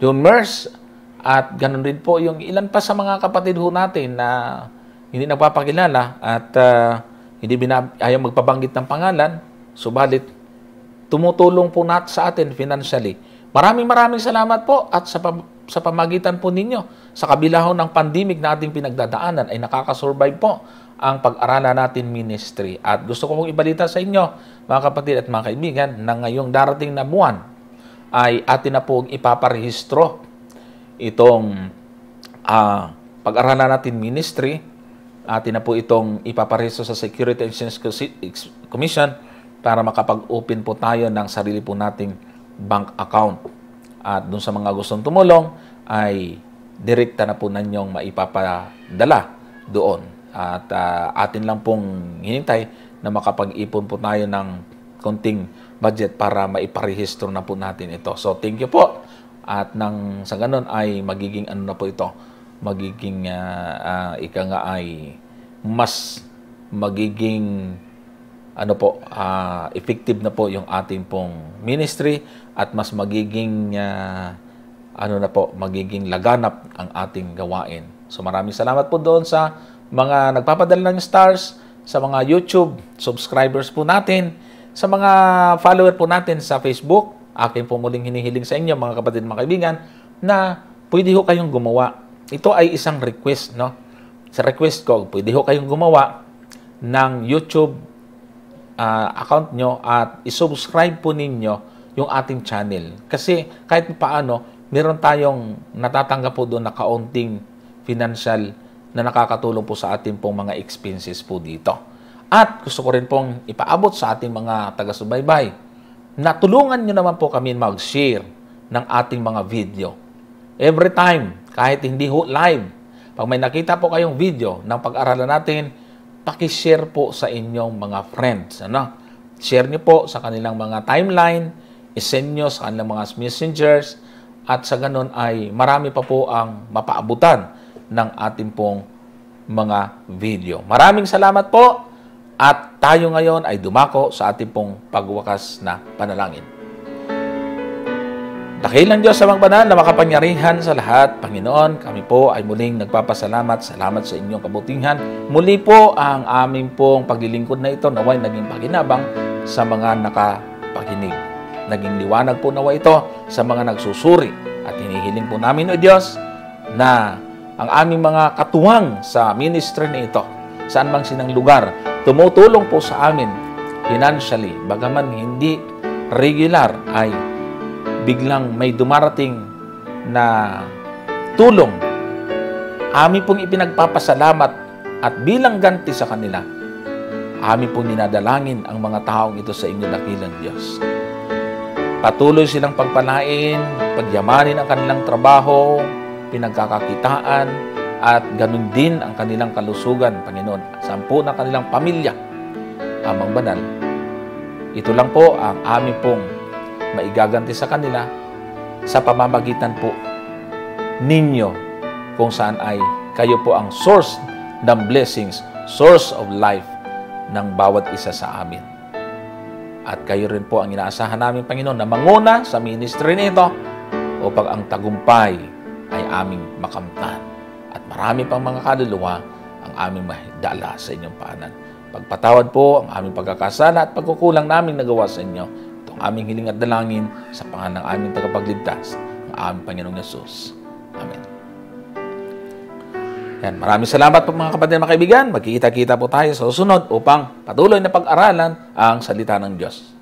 John Mers at ganoon rin po yung ilan pa sa mga kapatid ho natin na hindi nagpapakilala at hindi ayaw magpabanggit ng pangalan, subalit tumutulong po sa atin financially. Maraming salamat po at sa pamagitan po ninyo, sa kabila ho ng pandemic na ating pinagdadaanan, ay nakakasurvive po ang pag-aralan natin ministry. At gusto ko pong ibalita sa inyo, mga kapatid at mga kaibigan, na ngayong darating na buwan ay atin na po ipaparehistro itong pag-aralan natin ministry. Atin na po itong ipaparehistro sa Security and Exchange Commission para makapag-open po tayo ng sarili po nating bank account. At dun sa mga gustong tumulong, ay direkta na po nanyong maipapadala doon. At atin lang pong hinintay na makapag-ipon po tayo ng konting budget para maiparehistro na po natin ito. So, thank you po. At sa ganun ay magiging ano na po ito, magiging ika nga ay mas magiging effective na po yung ating pong ministry at mas magiging magiging laganap ang ating gawain. So maraming salamat po doon sa mga nagpapadala ng stars, sa mga YouTube subscribers po natin, sa mga follower po natin sa Facebook. Akin po muling hinihiling sa inyo mga kapatid, mga kaibigan, na pwede ho kayong gumawa. Ito ay isang request, no? Sa request ko, pwede ho kayong gumawa ng YouTube account nyo at isubscribe po ninyo yung ating channel. Kasi kahit paano, meron tayong natatanggap po doon na kaunting financial na nakakatulong po sa ating pong mga expenses po dito. At gusto ko rin pong ipaabot sa ating mga taga-subaybay na tulungan nyo naman po kami mag-share ng ating mga video. Every time, kahit hindi live, pag may nakita po kayong video ng pag-aralan natin, pakishare po sa inyong mga friends. Ano? Share nyo po sa kanilang mga timeline, isend nyo sa kanilang mga messengers, at sa ganun ay marami pa po ang mapaabutan ng ating pong mga video. Maraming salamat po at tayo ngayon ay dumako sa ating pong pagwakas na panalangin. Dakilang Diyos sa mga banal na makapangyarihan sa lahat, Panginoon, kami po ay muling nagpapasalamat. Salamat sa inyong kabutihan. Muli po ang aming pong paglilingkod na ito naway naging paginabang sa mga nakapakinig. Naging liwanag po nawa ito sa mga nagsusuri. At hinihiling po namin, O Diyos, na ang aming mga katuwang sa ministry na ito, saan mang sinang lugar, tumutulong po sa amin financially, bagaman hindi regular, ay biglang may dumarating na tulong. Amin pong ipinagpapasalamat at bilang ganti sa kanila, amin pong ninadalangin ang mga taong ito sa inyong dakilang Diyos. Patuloy silang pagpalain, pagyamanin ang kanilang trabaho, pinagkakakitaan, at ganun din ang kanilang kalusugan, Panginoon, sampu ng kanilang pamilya. Amang banal, ito lang po ang amin pong maigaganti sa kanila sa pamamagitan po ninyo, kung saan ay kayo po ang source ng blessings, source of life ng bawat isa sa amin. At kayo rin po ang inaasahan namin, Panginoon, na manguna sa ministry nito upang ang tagumpay ay aming makamtan. At marami pang mga kaluluwa ang aming mahidala sa inyong paanan. Pagpatawad po ang aming pagkakasala at pagkukulang naming nagawa sa inyo. Itong aming hiling at dalangin sa pangalan ng aming tagapagligtas, ang aming Panginoong Yesus. Amen. Yan, maraming salamat po mga kapatid, mga kaibigan. Magkikita-kita po tayo sa susunod upang patuloy na pag-aralan ang salita ng Diyos.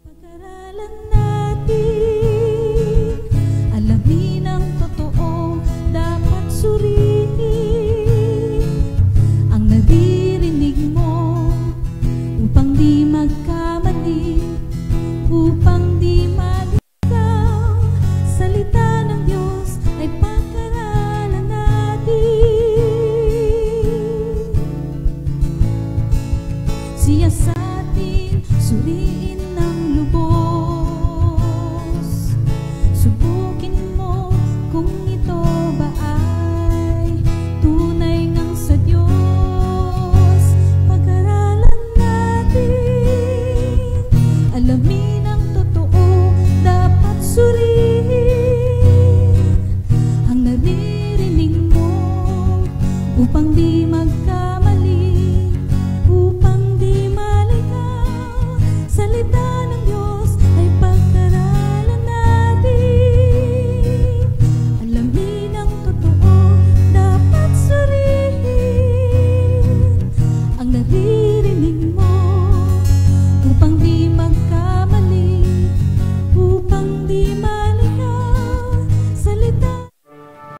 Pag-aralan natin, alamin ang totoo, dapat suriin ang naririnig mo upang di magkamali, upang di maligaw. Salita ng Diyos ay pag-aralan natin. Siya sa atin suriin ng lubos. Subukin mo kung ito ba ay tunay ngang sa Diyos. Pag-aralan natin, alamin ang totoo, dapat suriin ang naririnig mo upang di magkamali.